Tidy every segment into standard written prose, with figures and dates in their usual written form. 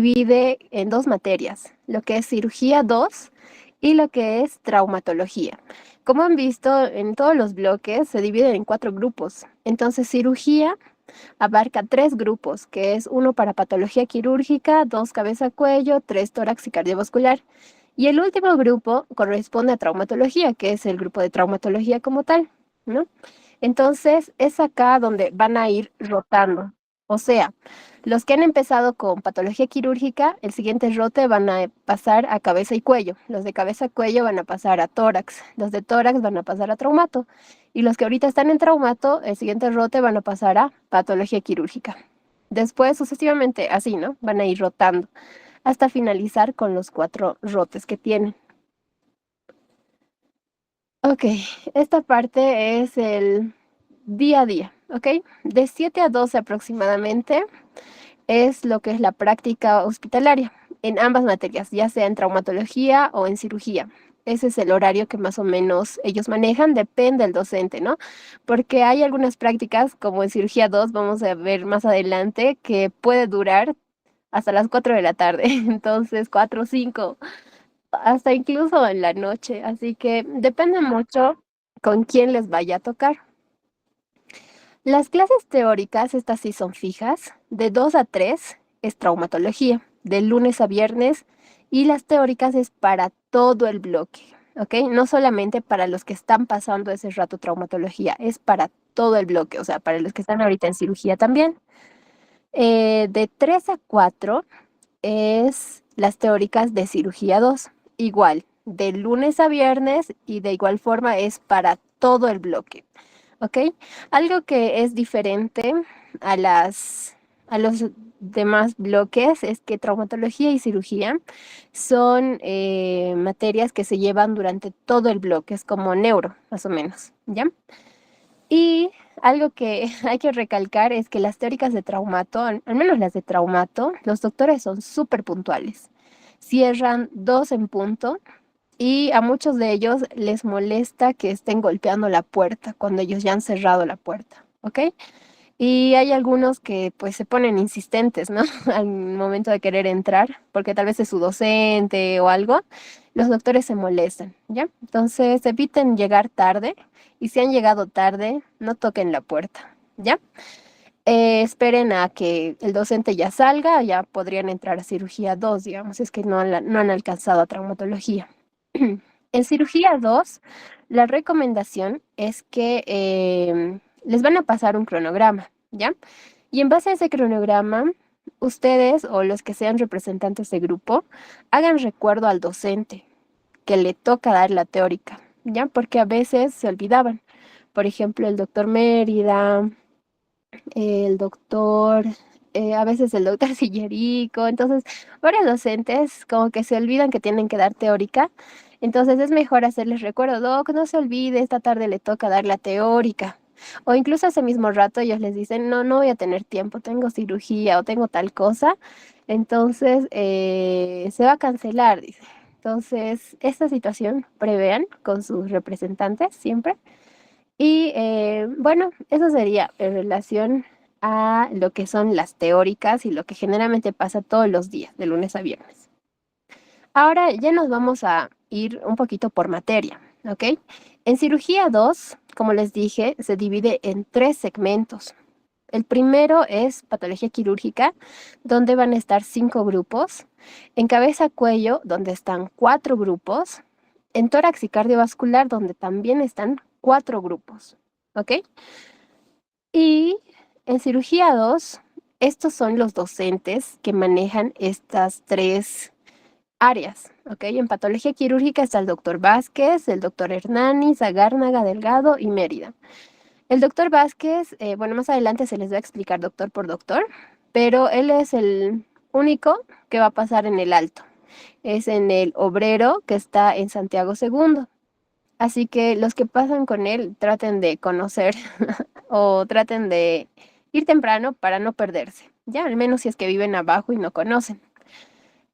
divide en dos materias, lo que es cirugía 2 y lo que es traumatología. Como han visto, en todos los bloques se dividen en 4 grupos. Entonces, cirugía abarca 3 grupos, que es uno para patología quirúrgica, 2 cabeza-cuello, 3 tórax y cardiovascular. Y el último grupo corresponde a traumatología, que es el grupo de traumatología como tal, ¿no? Entonces, es acá donde van a ir rotando. O sea, los que han empezado con patología quirúrgica, el siguiente rote van a pasar a cabeza y cuello. Los de cabeza y cuello van a pasar a tórax. Los de tórax van a pasar a traumato. Y los que ahorita están en traumato, el siguiente rote van a pasar a patología quirúrgica. Después, sucesivamente, así, ¿no? Van a ir rotando hasta finalizar con los 4 rotes que tienen. Ok, esta parte es el día a día, ¿ok? De 7 a 12 aproximadamente es lo que es la práctica hospitalaria en ambas materias, ya sea en traumatología o en cirugía. Ese es el horario que más o menos ellos manejan, depende del docente, ¿no? Porque hay algunas prácticas, como en cirugía 2, vamos a ver más adelante, que puede durar hasta las 4 de la tarde, entonces 4 o 5, hasta incluso en la noche, así que depende mucho con quién les vaya a tocar. Las clases teóricas, estas sí son fijas, de 2 a 3 es traumatología, de lunes a viernes, y las teóricas es para todo el bloque, ¿ok? No solamente para los que están pasando ese rato traumatología, es para todo el bloque, o sea, para los que están ahorita en cirugía también. De 3 a 4 es las teóricas de cirugía 2, igual, de lunes a viernes y de igual forma es para todo el bloque. ¿Ok? Algo que es diferente a los demás bloques es que traumatología y cirugía son materias que se llevan durante todo el bloque, es como neuro, más o menos, ¿ya? Y algo que hay que recalcar es que las teóricas de traumato, al menos las de traumato, los doctores son súper puntuales. Cierran 2 en punto y a muchos de ellos les molesta que estén golpeando la puerta cuando ellos ya han cerrado la puerta, ¿ok? Y hay algunos que pues se ponen insistentes, ¿no? Al momento de querer entrar, porque tal vez es su docente o algo, los doctores se molestan, ¿ya? Entonces eviten llegar tarde y si han llegado tarde, no toquen la puerta, ¿ya? Esperen a que el docente ya salga, ya podrían entrar a cirugía 2, digamos, si es que no han alcanzado a traumatología. En cirugía 2, la recomendación es que les van a pasar un cronograma, ¿ya? Y en base a ese cronograma, ustedes o los que sean representantes de grupo, hagan recuerdo al docente que le toca dar la teórica, ¿ya? Porque a veces se olvidaban. Por ejemplo, el doctor Mérida, el doctor, a veces el doctor Sillerico, entonces varios docentes como que se olvidan que tienen que dar teórica, entonces es mejor hacerles recuerdo, doc, no se olvide, esta tarde le toca dar la teórica. O incluso ese mismo rato ellos les dicen, no, no voy a tener tiempo, tengo cirugía o tengo tal cosa, entonces se va a cancelar, dice. Entonces, esta situación prevean con sus representantes siempre. Y bueno, eso sería en relación a lo que son las teóricas y lo que generalmente pasa todos los días, de lunes a viernes. Ahora ya nos vamos a ir un poquito por materia, ¿ok? En cirugía 2, como les dije, se divide en 3 segmentos. El primero es patología quirúrgica, donde van a estar 5 grupos. En cabeza-cuello, donde están 4 grupos. En tórax y cardiovascular, donde también están 4 grupos. ¿Ok? Y en cirugía 2, estos son los docentes que manejan estas 3 áreas. ¿Ok? En patología quirúrgica está el doctor Vázquez, el doctor Hernani, Zagárnaga, Delgado y Mérida. El doctor Vázquez, bueno, más adelante se les va a explicar doctor por doctor, pero él es el único que va a pasar en el alto. Es en el obrero que está en Santiago II. Así que los que pasan con él traten de conocer o traten de ir temprano para no perderse, ya al menos si es que viven abajo y no conocen.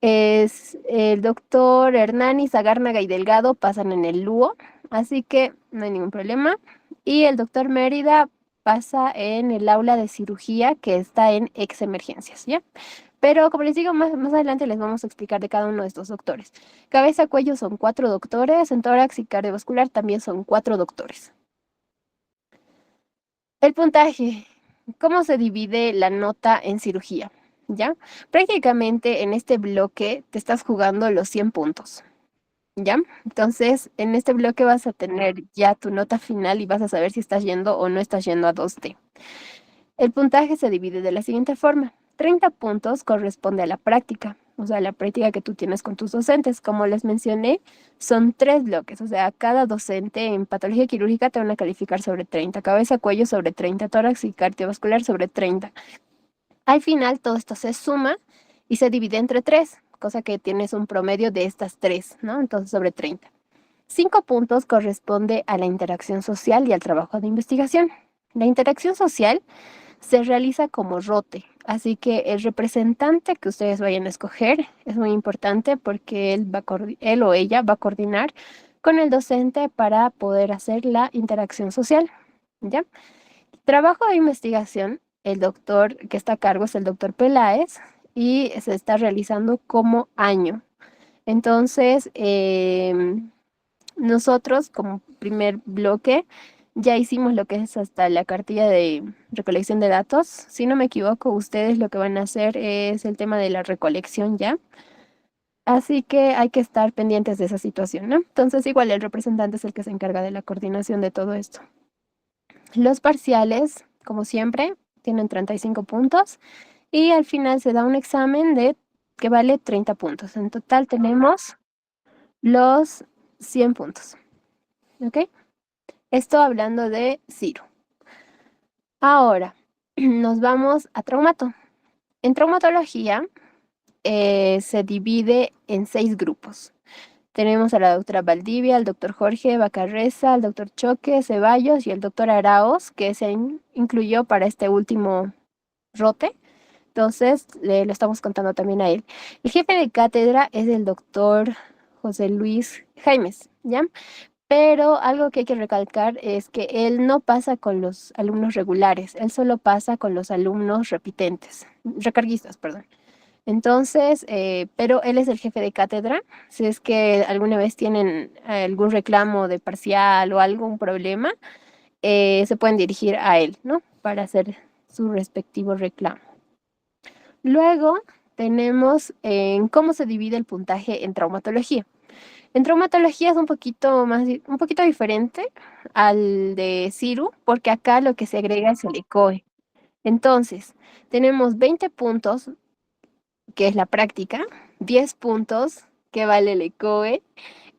Es el doctor Hernani, Zagárnaga y Delgado pasan en el Luo, así que no hay ningún problema. Y el doctor Mérida pasa en el aula de cirugía que está en ex emergencias, ¿ya? Pero como les digo, más adelante les vamos a explicar de cada uno de estos doctores. Cabeza, cuello son 4 doctores, en tórax y cardiovascular también son 4 doctores. El puntaje. ¿Cómo se divide la nota en cirugía? ¿Ya? Prácticamente en este bloque te estás jugando los 100 puntos. ¿Ya? Entonces, en este bloque vas a tener ya tu nota final y vas a saber si estás yendo o no estás yendo a 2D. El puntaje se divide de la siguiente forma. 30 puntos corresponde a la práctica, o sea, la práctica que tú tienes con tus docentes. Como les mencioné, son 3 bloques, o sea, cada docente en patología quirúrgica te van a calificar sobre 30, cabeza, cuello sobre 30, tórax y cardiovascular sobre 30. Al final, todo esto se suma y se divide entre 3, cosa que tienes un promedio de estas 3, ¿no? Entonces, sobre 30. 5 puntos corresponde a la interacción social y al trabajo de investigación. La interacción social se realiza como rote, así que el representante que ustedes vayan a escoger es muy importante porque él o ella va a coordinar con el docente para poder hacer la interacción social, ¿ya? Trabajo de investigación, el doctor que está a cargo es el doctor Peláez y se está realizando como año. Entonces, nosotros como primer bloque ya hicimos lo que es hasta la cartilla de recolección de datos. Si no me equivoco, ustedes lo que van a hacer es el tema de la recolección ya. Así que hay que estar pendientes de esa situación, ¿no? Entonces, igual el representante es el que se encarga de la coordinación de todo esto. Los parciales, como siempre, tienen 35 puntos y al final se da un examen que vale 30 puntos. En total tenemos los 100 puntos. ¿Ok? Esto hablando de Ciro. Ahora, nos vamos a traumato. En traumatología se divide en 6 grupos. Tenemos a la doctora Valdivia, al doctor Jorge Bacarreza, al doctor Choque Ceballos y el doctor Araos, que se incluyó para este último rote. Entonces, lo estamos contando también a él. El jefe de cátedra es el doctor José Luis Jaimes, ¿ya? Pero algo que hay que recalcar es que él no pasa con los alumnos regulares, él solo pasa con los alumnos recarguistas, perdón. Entonces, pero él es el jefe de cátedra. Si es que alguna vez tienen algún reclamo de parcial o algún problema, se pueden dirigir a él, ¿no? Para hacer su respectivo reclamo. Luego tenemos cómo se divide el puntaje en traumatología. En traumatología es un poquito diferente al de Ciru, porque acá lo que se agrega es el ECOE. Entonces, tenemos 20 puntos, que es la práctica, 10 puntos, que vale el ECOE,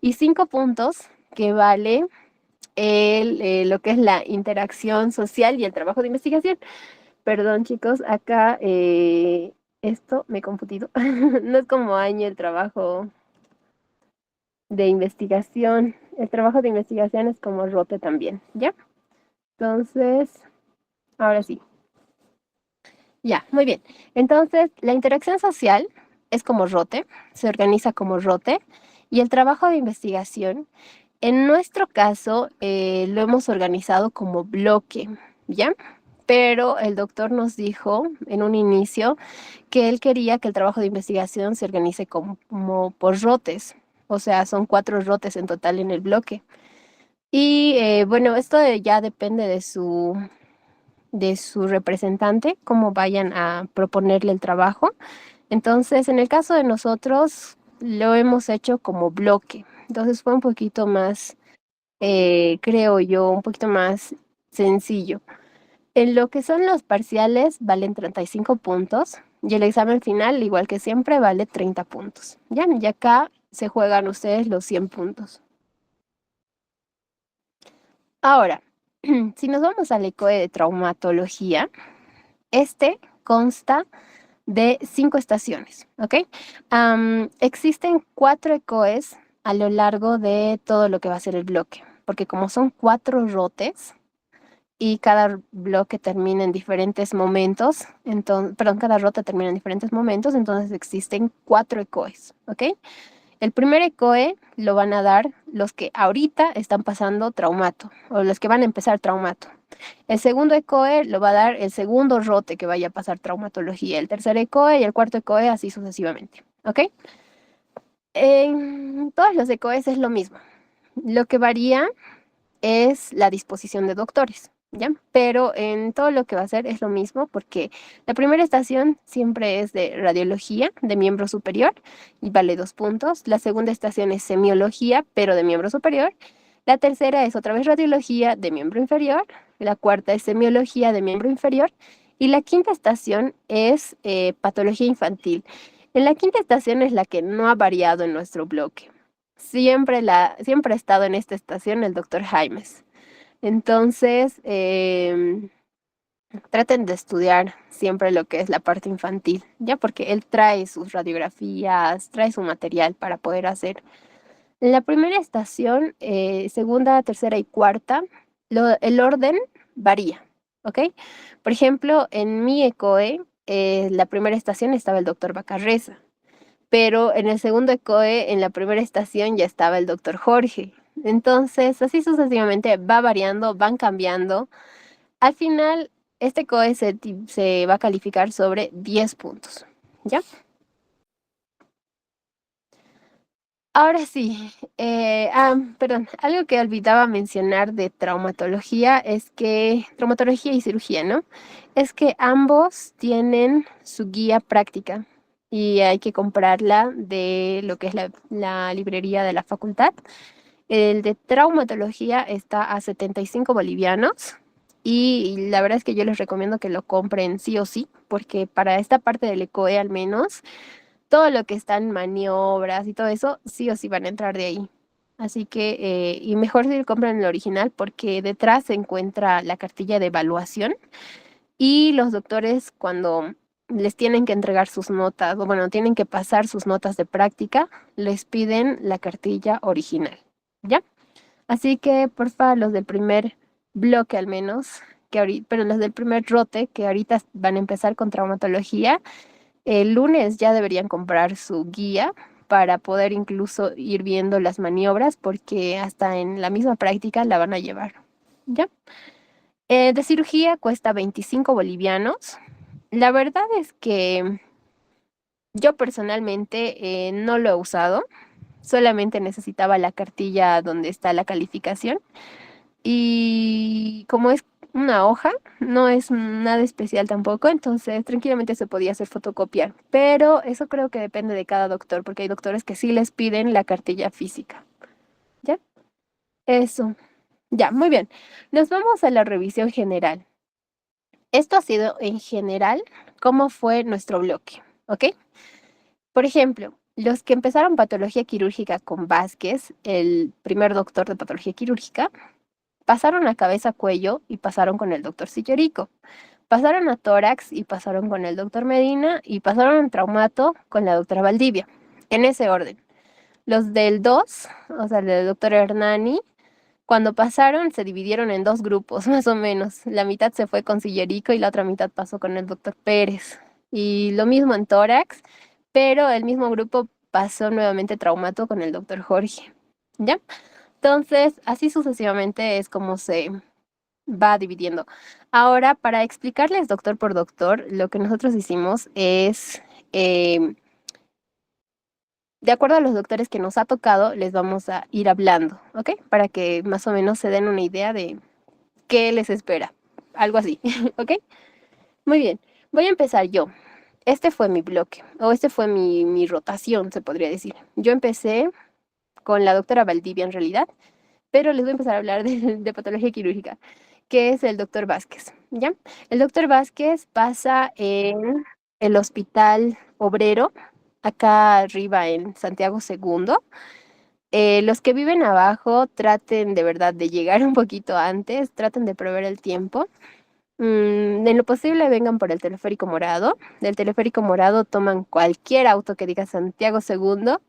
y 5 puntos, que vale lo que es la interacción social y el trabajo de investigación. Perdón, chicos, acá esto me he confundido. No es como año el trabajo de investigación. El trabajo de investigación es como rote también, ¿ya? Entonces, ahora sí. Ya, muy bien. Entonces, la interacción social es como rote, se organiza como rote, y el trabajo de investigación, en nuestro caso, lo hemos organizado como bloque, ¿ya? Pero el doctor nos dijo en un inicio que él quería que el trabajo de investigación se organice como por rotes, o sea, son 4 rotes en total en el bloque. Y bueno, esto ya depende de su representante, cómo vayan a proponerle el trabajo. Entonces, en el caso de nosotros, lo hemos hecho como bloque. Entonces fue un poquito más, creo yo, un poquito más sencillo. En lo que son los parciales, valen 35 puntos y el examen final, igual que siempre, vale 30 puntos. Ya, y acá se juegan ustedes los 100 puntos. Ahora, si nos vamos al ECOE de traumatología, este consta de 5 estaciones, ¿ok? Existen 4 ECOEs a lo largo de todo lo que va a ser el bloque, porque como son 4 rotes y cada bloque termina en diferentes momentos, entonces, perdón, cada rota termina en diferentes momentos, entonces existen 4 ECOEs, ¿ok? El primer ECOE lo van a dar los que ahorita están pasando traumato o los que van a empezar traumato. El segundo ECOE lo va a dar el segundo rote que vaya a pasar traumatología, el tercer ECOE y el cuarto ECOE, así sucesivamente, ¿ok? En todos los ECOEs es lo mismo. Lo que varía es la disposición de doctores, ¿ya? Pero en todo lo que va a ser es lo mismo porque la primera estación siempre es de radiología de miembro superior y vale 2 puntos. La segunda estación es semiología, pero de miembro superior. La tercera es otra vez radiología de miembro inferior. La cuarta es semiología de miembro inferior. Y la quinta estación es patología infantil. En la quinta estación es la que no ha variado en nuestro bloque. Siempre ha estado en esta estación el doctor Jaimes. Entonces, traten de estudiar siempre lo que es la parte infantil, ya porque él trae sus radiografías, trae su material para poder hacer. En la primera estación, segunda, tercera y cuarta, el orden varía, ¿ok? Por ejemplo, en mi ECOE, la primera estación estaba el doctor Bacarreza, pero en el segundo ECOE, en la primera estación, ya estaba el doctor Jorge. Entonces, así sucesivamente va variando, van cambiando. Al final, este ECOE se va a calificar sobre 10 puntos, ¿ya? Ahora sí, perdón, algo que olvidaba mencionar de traumatología es que, traumatología y cirugía, ¿no? Es que ambos tienen su guía práctica y hay que comprarla de lo que es la librería de la facultad. El de traumatología está a 75 bolivianos y la verdad es que yo les recomiendo que lo compren sí o sí, porque para esta parte del ECOE al menos todo lo que está en maniobras y todo eso, sí o sí van a entrar de ahí. Así que, y mejor si compran el original porque detrás se encuentra la cartilla de evaluación y los doctores cuando les tienen que entregar sus notas, o bueno, tienen que pasar sus notas de práctica, les piden la cartilla original, ¿ya? Así que, porfa, los del primer bloque al menos, pero los del primer rote, que ahorita van a empezar con traumatología, el lunes ya deberían comprar su guía para poder incluso ir viendo las maniobras porque hasta en la misma práctica la van a llevar. ¿Ya? De cirugía cuesta 25 bolivianos. La verdad es que yo personalmente no lo he usado. Solamente necesitaba la cartilla donde está la calificación. Y como es una hoja, no es nada especial tampoco, entonces tranquilamente se podía hacer fotocopiar. Pero eso creo que depende de cada doctor, porque hay doctores que sí les piden la cartilla física. ¿Ya? Eso. Ya, muy bien. Nos vamos a la revisión general. Esto ha sido en general cómo fue nuestro bloque, ¿ok? Por ejemplo, los que empezaron patología quirúrgica con Vázquez, el primer doctor de patología quirúrgica, pasaron a cabeza-cuello y pasaron con el doctor Sillerico. Pasaron a tórax y pasaron con el doctor Medina y pasaron a traumato con la doctora Valdivia. En ese orden. Los del 2, o sea, el del doctor Hernani, cuando pasaron se dividieron en dos grupos, más o menos. La mitad se fue con Sillerico y la otra mitad pasó con el doctor Pérez. Y lo mismo en tórax, pero el mismo grupo pasó nuevamente traumato con el doctor Jorge. ¿Ya? Entonces, así sucesivamente es como se va dividiendo. Ahora, para explicarles doctor por doctor, lo que nosotros hicimos es, de acuerdo a los doctores que nos ha tocado, les vamos a ir hablando, ¿ok? Para que más o menos se den una idea de qué les espera. Algo así, ¿ok? Muy bien, voy a empezar yo. Este fue mi bloque, o este fue mi rotación, se podría decir. Yo empecé con la doctora Valdivia en realidad, pero les voy a empezar a hablar de patología quirúrgica, que es el doctor Vázquez, ¿ya? El doctor Vázquez pasa en el Hospital Obrero, acá arriba en Santiago Segundo. Los que viven abajo traten de verdad de llegar un poquito antes, traten de prever el tiempo. En lo posible vengan por el teleférico morado. Del teleférico morado toman cualquier auto que diga Santiago Segundo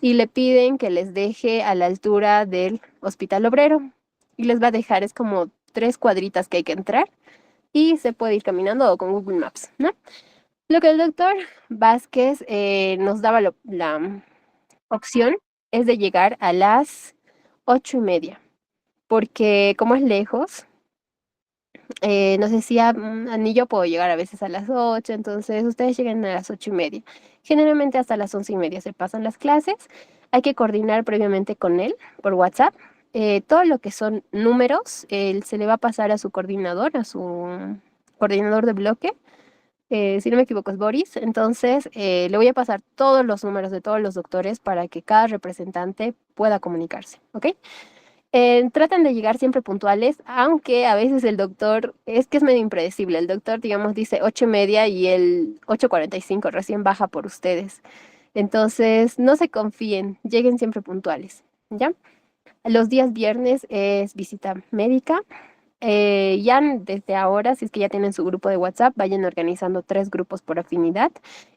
y le piden que les deje a la altura del Hospital Obrero. Y les va a dejar, es como 3 cuadritas que hay que entrar y se puede ir caminando o con Google Maps, ¿no? Lo que el doctor Vázquez nos daba la opción es de llegar a las 8:30, porque como es lejos, Nos decía, ni yo puedo llegar a veces a las 8, entonces ustedes lleguen a las 8:30. Generalmente hasta las 11:30 se pasan las clases. Hay que coordinar previamente con él por WhatsApp. Todo lo que son números, él se le va a pasar a su coordinador, a su coordinador de bloque. Si no me equivoco es Boris. Entonces, le voy a pasar todos los números de todos los doctores para que cada representante pueda comunicarse, ¿ok? Tratan de llegar siempre puntuales, aunque a veces el doctor es que es medio impredecible. El doctor, digamos, dice 8:30 y el 8:45 recién baja por ustedes. Entonces, no se confíen, lleguen siempre puntuales, ¿ya? Los días viernes es visita médica. Ya desde ahora, si es que ya tienen su grupo de WhatsApp, vayan organizando 3 grupos por afinidad.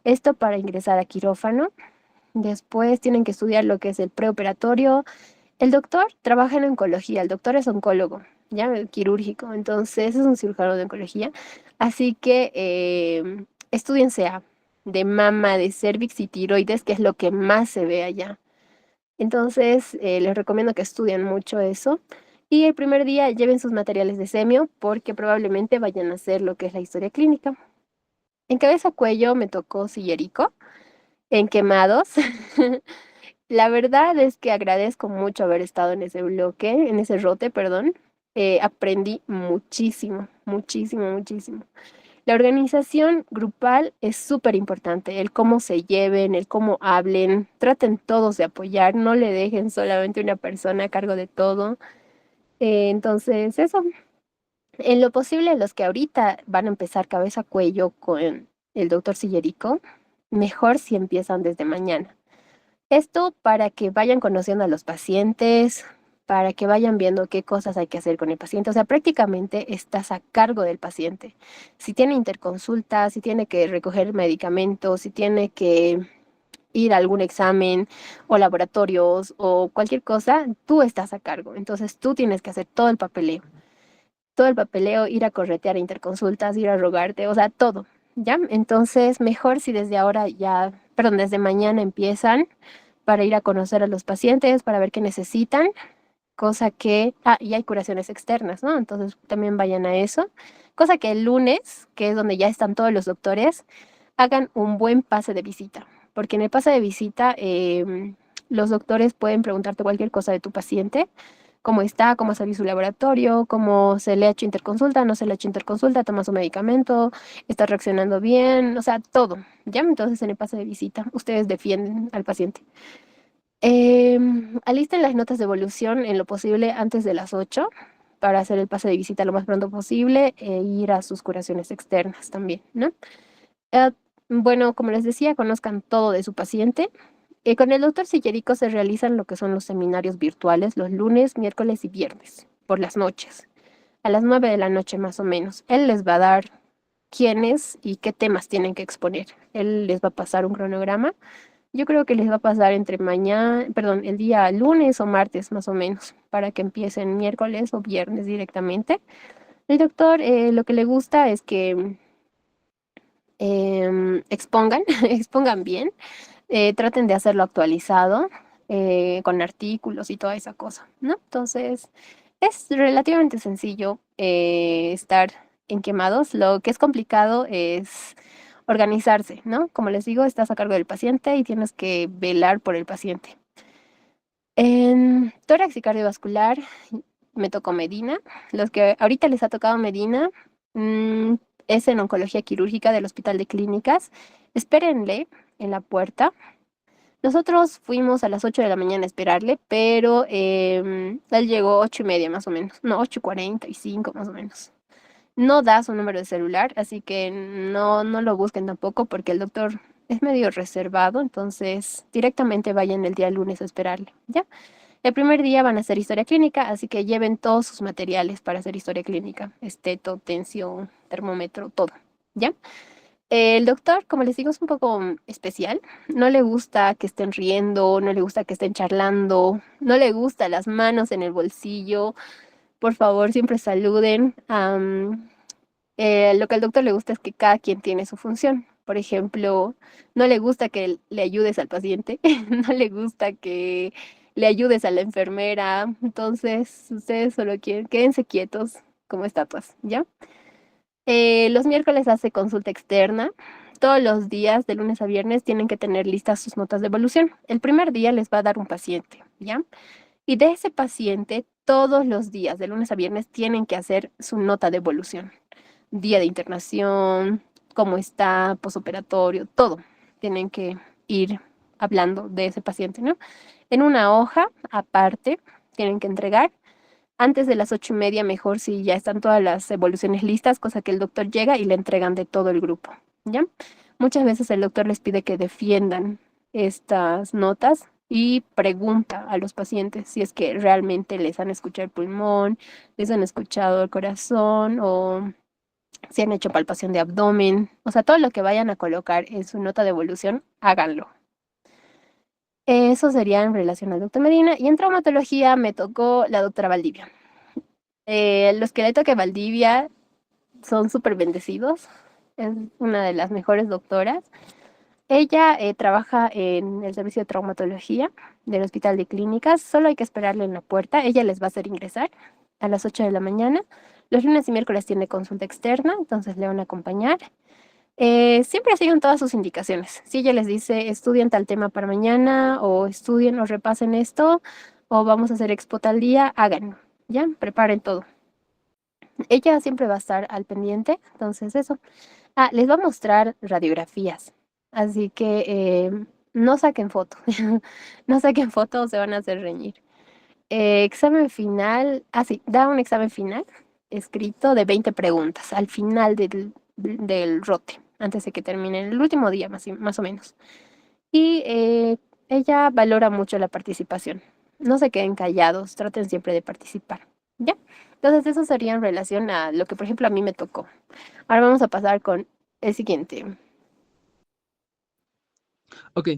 Esto para ingresar a quirófano. Después tienen que estudiar lo que es el preoperatorio. El doctor trabaja en oncología, el doctor es oncólogo, ya quirúrgico, entonces es un cirujano de oncología. Así que estudien CA de mama, de cervix y tiroides, que es lo que más se ve allá. Entonces les recomiendo que estudien mucho eso. Y el primer día lleven sus materiales de semio porque probablemente vayan a hacer lo que es la historia clínica. En cabeza cuello me tocó sillerico, en quemados. La verdad es que agradezco mucho haber estado en ese bloque, en ese rote, perdón. Aprendí muchísimo, muchísimo, muchísimo. La organización grupal es súper importante, el cómo se lleven, el cómo hablen, traten todos de apoyar, no le dejen solamente una persona a cargo de todo. Entonces, eso, en lo posible, los que ahorita van a empezar cabeza a cuello con el doctor Sillerico, mejor si empiezan desde mañana. Esto para que vayan conociendo a los pacientes, para que vayan viendo qué cosas hay que hacer con el paciente. O sea, prácticamente estás a cargo del paciente. Si tiene interconsulta, si tiene que recoger medicamentos, si tiene que ir a algún examen o laboratorios o cualquier cosa, tú estás a cargo. Entonces tú tienes que hacer todo el papeleo, ir a corretear a interconsultas, ir a rogarte, o sea, todo, ¿ya? Entonces, mejor si desde ahora ya, perdón, desde mañana empiezan para ir a conocer a los pacientes, para ver qué necesitan, cosa que, y hay curaciones externas, ¿no? Entonces, también vayan a eso, cosa que el lunes, que es donde ya están todos los doctores, hagan un buen pase de visita, porque en el pase de visita los doctores pueden preguntarte cualquier cosa de tu paciente, cómo está, cómo salió su laboratorio, cómo se le ha hecho interconsulta, no se le ha hecho interconsulta, toma su medicamento, está reaccionando bien, o sea, todo, ¿ya? Entonces en el pase de visita ustedes defienden al paciente. Alisten las notas de evolución en lo posible antes de las 8 para hacer el pase de visita lo más pronto posible e ir a sus curaciones externas también, ¿no? Eh, bueno, como les decía, conozcan todo de su paciente. Con el doctor Sillerico se realizan lo que son los seminarios virtuales los lunes, miércoles y viernes, por las noches, a las 9 de la noche más o menos. Él les va a dar quiénes y qué temas tienen que exponer. Él les va a pasar un cronograma. Yo creo que les va a pasar entre mañana, perdón, el día lunes o martes más o menos, para que empiecen miércoles o viernes directamente. El doctor lo que le gusta es que expongan, expongan bien, traten de hacerlo actualizado, con artículos y toda esa cosa, ¿no? Entonces, es relativamente sencillo estar en quemados. Lo que es complicado es organizarse, ¿no? Como les digo, estás a cargo del paciente y tienes que velar por el paciente. En tórax y cardiovascular me tocó Medina. Los que ahorita les ha tocado Medina mm, es en oncología quirúrgica del Hospital de Clínicas. Espérenle en la puerta. Nosotros fuimos a las 8 de la mañana a esperarle, pero él llegó 8:30 más o menos. No, 8:45 más o menos. No da su número de celular, así que no lo busquen tampoco porque el doctor es medio reservado, entonces directamente vayan el día lunes a esperarle, ¿ya? El primer día van a hacer historia clínica, así que lleven todos sus materiales para hacer historia clínica, esteto, tensión, termómetro, todo, ¿ya? El doctor, como les digo, es un poco especial. No le gusta que estén riendo, no le gusta que estén charlando, no le gusta las manos en el bolsillo. Por favor, siempre saluden. Lo que al doctor le gusta es que cada quien tiene su función. Por ejemplo, no le gusta que le ayudes al paciente, no le gusta que le ayudes a la enfermera. Entonces, ustedes solo quieren, quédense quietos, como estatuas, ¿ya? Los miércoles hace consulta externa. Todos los días, de lunes a viernes, tienen que tener listas sus notas de evolución. El primer día les va a dar un paciente, ¿ya? Y de ese paciente, todos los días, de lunes a viernes, tienen que hacer su nota de evolución. Día de internación, cómo está, posoperatorio, todo. Tienen que ir hablando de ese paciente, ¿no? En una hoja aparte, tienen que entregar antes de las 8:30, mejor si ya están todas las evoluciones listas, cosa que el doctor llega y le entregan de todo el grupo, ¿ya? Muchas veces el doctor les pide que defiendan estas notas y pregunta a los pacientes si es que realmente les han escuchado el pulmón, les han escuchado el corazón o si han hecho palpación de abdomen. O sea, todo lo que vayan a colocar en su nota de evolución, háganlo. Eso sería en relación al doctor Medina. Y en traumatología me tocó la doctora Valdivia. Los que le toque Valdivia son súper bendecidos. Es una de las mejores doctoras. Ella trabaja en el servicio de traumatología del Hospital de Clínicas. Solo hay que esperarle en la puerta. Ella les va a hacer ingresar a las 8 de la mañana. Los lunes y miércoles tiene consulta externa, entonces le van a acompañar. Siempre siguen todas sus indicaciones. Si ella les dice, estudien tal tema para mañana, o estudien o repasen esto, o vamos a hacer expo tal día, háganlo. ¿Ya? Preparen todo. Ella siempre va a estar al pendiente, entonces eso. Ah, les va a mostrar radiografías, así que no saquen foto, no saquen fotos, se van a hacer reñir. Examen final, sí, da un examen final escrito de 20 preguntas al final del rote, antes de que termine el último día, más o menos. Y ella valora mucho la participación. No se queden callados, traten siempre de participar. ¿Ya? Entonces, eso sería en relación a lo que, por ejemplo, a mí me tocó. Ahora vamos a pasar con el siguiente. Ok,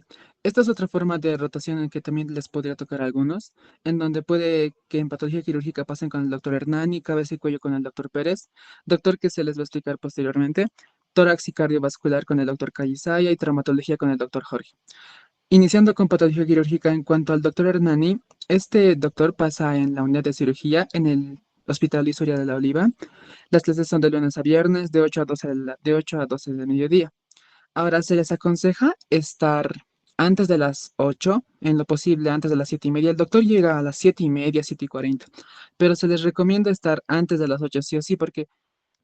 esta es otra forma de rotación en que también les podría tocar a algunos, en donde puede que en patología quirúrgica pasen con el doctor Hernani, cabeza y cuello con el doctor Pérez, doctor que se les va a explicar posteriormente, tórax y cardiovascular con el doctor Callisaya y traumatología con el doctor Jorge. Iniciando con patología quirúrgica, en cuanto al doctor Hernani, este doctor pasa en la unidad de cirugía en el Hospital Historia de la Oliva. Las clases son de lunes a viernes, de 8 a 12 de 8 a 12 del mediodía. Ahora se les aconseja estar antes de las 8, en lo posible antes de las 7:30. El doctor llega a las 7:30, 7:40, pero se les recomienda estar antes de las 8 sí o sí, porque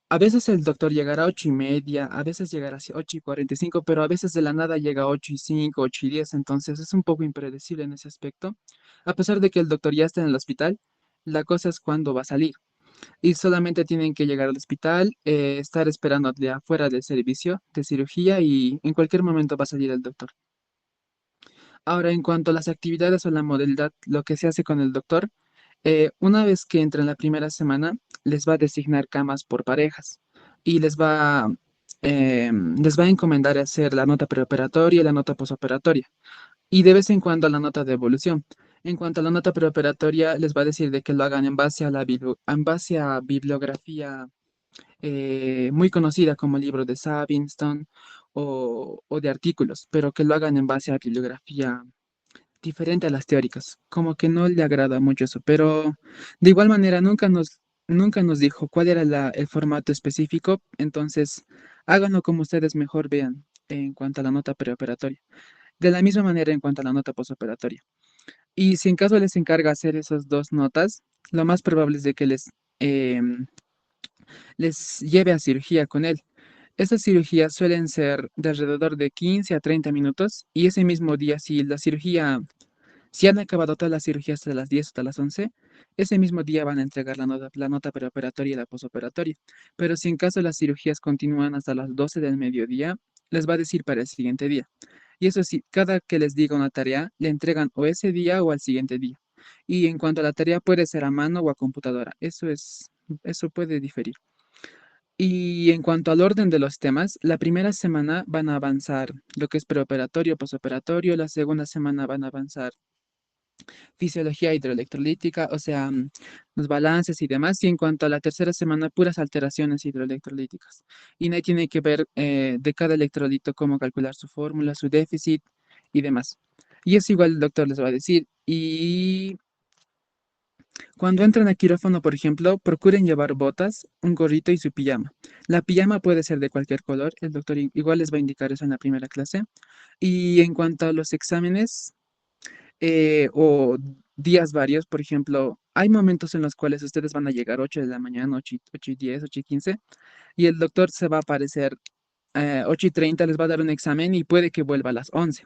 a veces el doctor llegará a 8:30, a veces llegará a 8:45, pero a veces de la nada llega a 8:05, 8:10, entonces es un poco impredecible en ese aspecto. A pesar de que el doctor ya está en el hospital, la cosa es cuándo va a salir y solamente tienen que llegar al hospital, estar esperando de afuera del servicio de cirugía y en cualquier momento va a salir el doctor. Ahora, en cuanto a las actividades o la modalidad, lo que se hace con el doctor, una vez que entra en la primera semana, les va a designar camas por parejas y les va a encomendar hacer la nota preoperatoria y la nota posoperatoria y de vez en cuando la nota de evolución. En cuanto a la nota preoperatoria, les va a decir de que lo hagan en base a en base a bibliografía muy conocida como el libro de Savinson o de artículos, pero que lo hagan en base a bibliografía diferente a las teóricas. Como que no le agrada mucho eso, pero de igual manera nunca nos dijo cuál era el formato específico, entonces háganlo como ustedes mejor vean en cuanto a la nota preoperatoria. De la misma manera en cuanto a la nota postoperatoria. Y si en caso les encarga hacer esas dos notas, lo más probable es de que les lleve a cirugía con él. Estas cirugías suelen ser de alrededor de 15 a 30 minutos y ese mismo día, si han acabado todas las cirugías hasta las 10 hasta las 11, ese mismo día van a entregar la nota preoperatoria y la posoperatoria. Pero si en caso las cirugías continúan hasta las 12 del mediodía, les va a decir para el siguiente día. Y eso sí, cada que les diga una tarea, le entregan o ese día o al siguiente día. Y en cuanto a la tarea, puede ser a mano o a computadora. Eso puede diferir. Y en cuanto al orden de los temas, la primera semana van a avanzar lo que es preoperatorio, posoperatorio, la segunda semana van a avanzar fisiología hidroelectrolítica, o sea, los balances y demás, y en cuanto a la tercera semana, puras alteraciones hidroelectrolíticas. Y ahí tiene que ver de cada electrolito cómo calcular su fórmula, su déficit y demás. Y es igual el doctor les va a decir. Y Cuando entran a quirófano, por ejemplo, procuren llevar botas, un gorrito y su pijama. La pijama puede ser de cualquier color, el doctor igual les va a indicar eso en la primera clase. Y en cuanto a los exámenes o días varios, por ejemplo, hay momentos en los cuales ustedes van a llegar 8 de la mañana, 8:10, 8:15, y el doctor se va a aparecer 8:30, les va a dar un examen y puede que vuelva a las 11.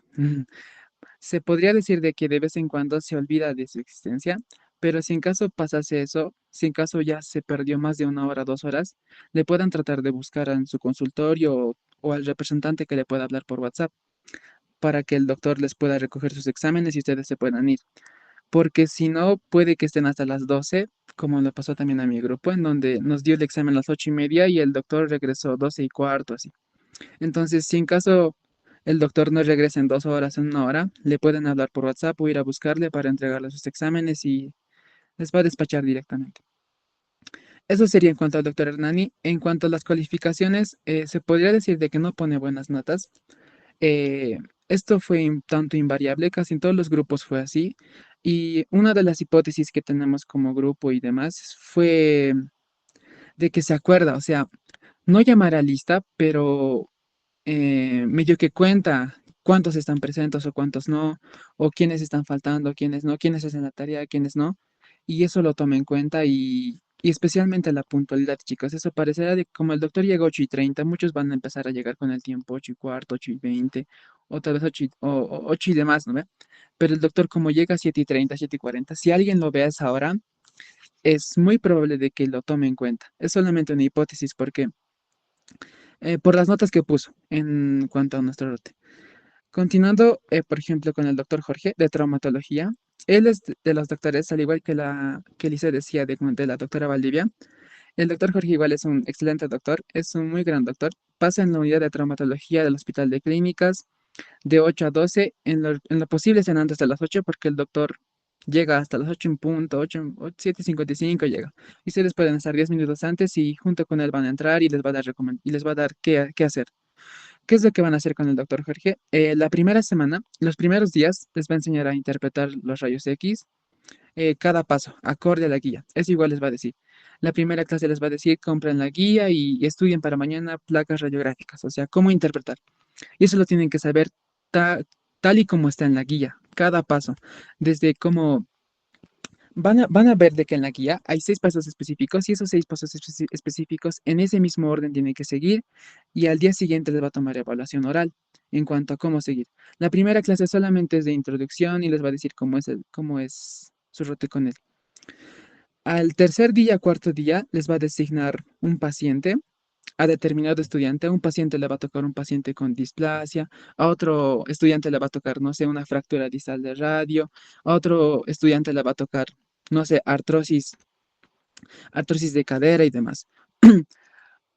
Se podría decir de que de vez en cuando se olvida de su existencia, pero si en caso pasase eso, si en caso ya se perdió más de 1 hora, 2 horas, le puedan tratar de buscar en su consultorio o al representante que le pueda hablar por WhatsApp para que el doctor les pueda recoger sus exámenes y ustedes se puedan ir. Porque si no, puede que estén hasta las 12, como le pasó también a mi grupo, en donde nos dio el examen a las 8:30 y el doctor regresó 12:15, así. Entonces, si en caso el doctor no regresa en 2 horas, en 1 hora, le pueden hablar por WhatsApp o ir a buscarle para entregarle sus exámenes y les va a despachar directamente. Eso sería en cuanto al doctor Hernani. En cuanto a las cualificaciones, se podría decir de que no pone buenas notas. Eh, Esto fue un tanto invariable, casi en todos los grupos fue así. Y una de las hipótesis que tenemos como grupo y demás fue de que se acuerda, o sea, no llamará lista, pero medio que cuenta cuántos están presentes o cuántos no, o quiénes están faltando, quiénes no, quiénes hacen la tarea, quiénes no, y eso lo toma en cuenta y especialmente la puntualidad, chicos. Eso parecerá de que como el doctor llega 8:30, muchos van a empezar a llegar con el tiempo 8:15, 8:20, o tal vez 8 y demás, ¿no ve? Pero el doctor como llega a 7:30, 7:40, si alguien lo ve a esa hora, es muy probable de que lo tome en cuenta. Es solamente una hipótesis porque por las notas que puso en cuanto a nuestro rote. Continuando, por ejemplo, con el doctor Jorge de traumatología, él es de los doctores, al igual que que Elise decía de la doctora Valdivia. El doctor Jorge igual es un excelente doctor, es un muy gran doctor. Pasa en la unidad de traumatología del Hospital de Clínicas de 8 a 12, en lo posible sean antes de las 8 porque el doctor llega hasta las 8 en punto, 7:55 llega. Y ustedes pueden estar 10 minutos antes y junto con él van a entrar y les va a dar y les va a dar qué hacer. ¿Qué es lo que van a hacer con el doctor Jorge? La primera semana, los primeros días, les va a enseñar a interpretar los rayos X, cada paso, acorde a la guía. Eso igual les va a decir. La primera clase les va a decir, compren la guía y estudien para mañana placas radiográficas, o sea, cómo interpretar. Y eso lo tienen que saber ta- tal y como está en la guía, cada paso, desde cómo van a ver de que en la guía hay 6 pasos específicos y esos 6 pasos específicos en ese mismo orden tienen que seguir y al día siguiente les va a tomar evaluación oral en cuanto a cómo seguir. La primera clase solamente es de introducción y les va a decir cómo es su rote con él. Al tercer día, cuarto día, les va a designar un paciente a determinado estudiante. A un paciente le va a tocar un paciente con displasia, a otro estudiante le va a tocar, no sé, una fractura distal de radio, a otro estudiante le va a tocar, no sé, artrosis de cadera y demás.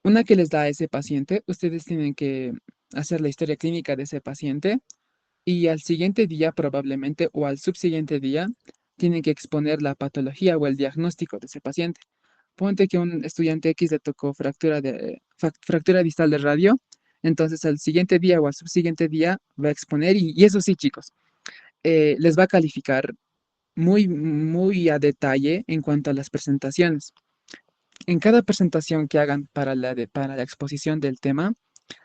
Una que les da a ese paciente, ustedes tienen que hacer la historia clínica de ese paciente y al siguiente día probablemente o al subsiguiente día tienen que exponer la patología o el diagnóstico de ese paciente. Ponte que un estudiante X le tocó fractura distal de radio, entonces al siguiente día o al subsiguiente día va a exponer y eso sí, chicos, les va a calificar muy, muy a detalle en cuanto a las presentaciones. En cada presentación que hagan para la exposición del tema,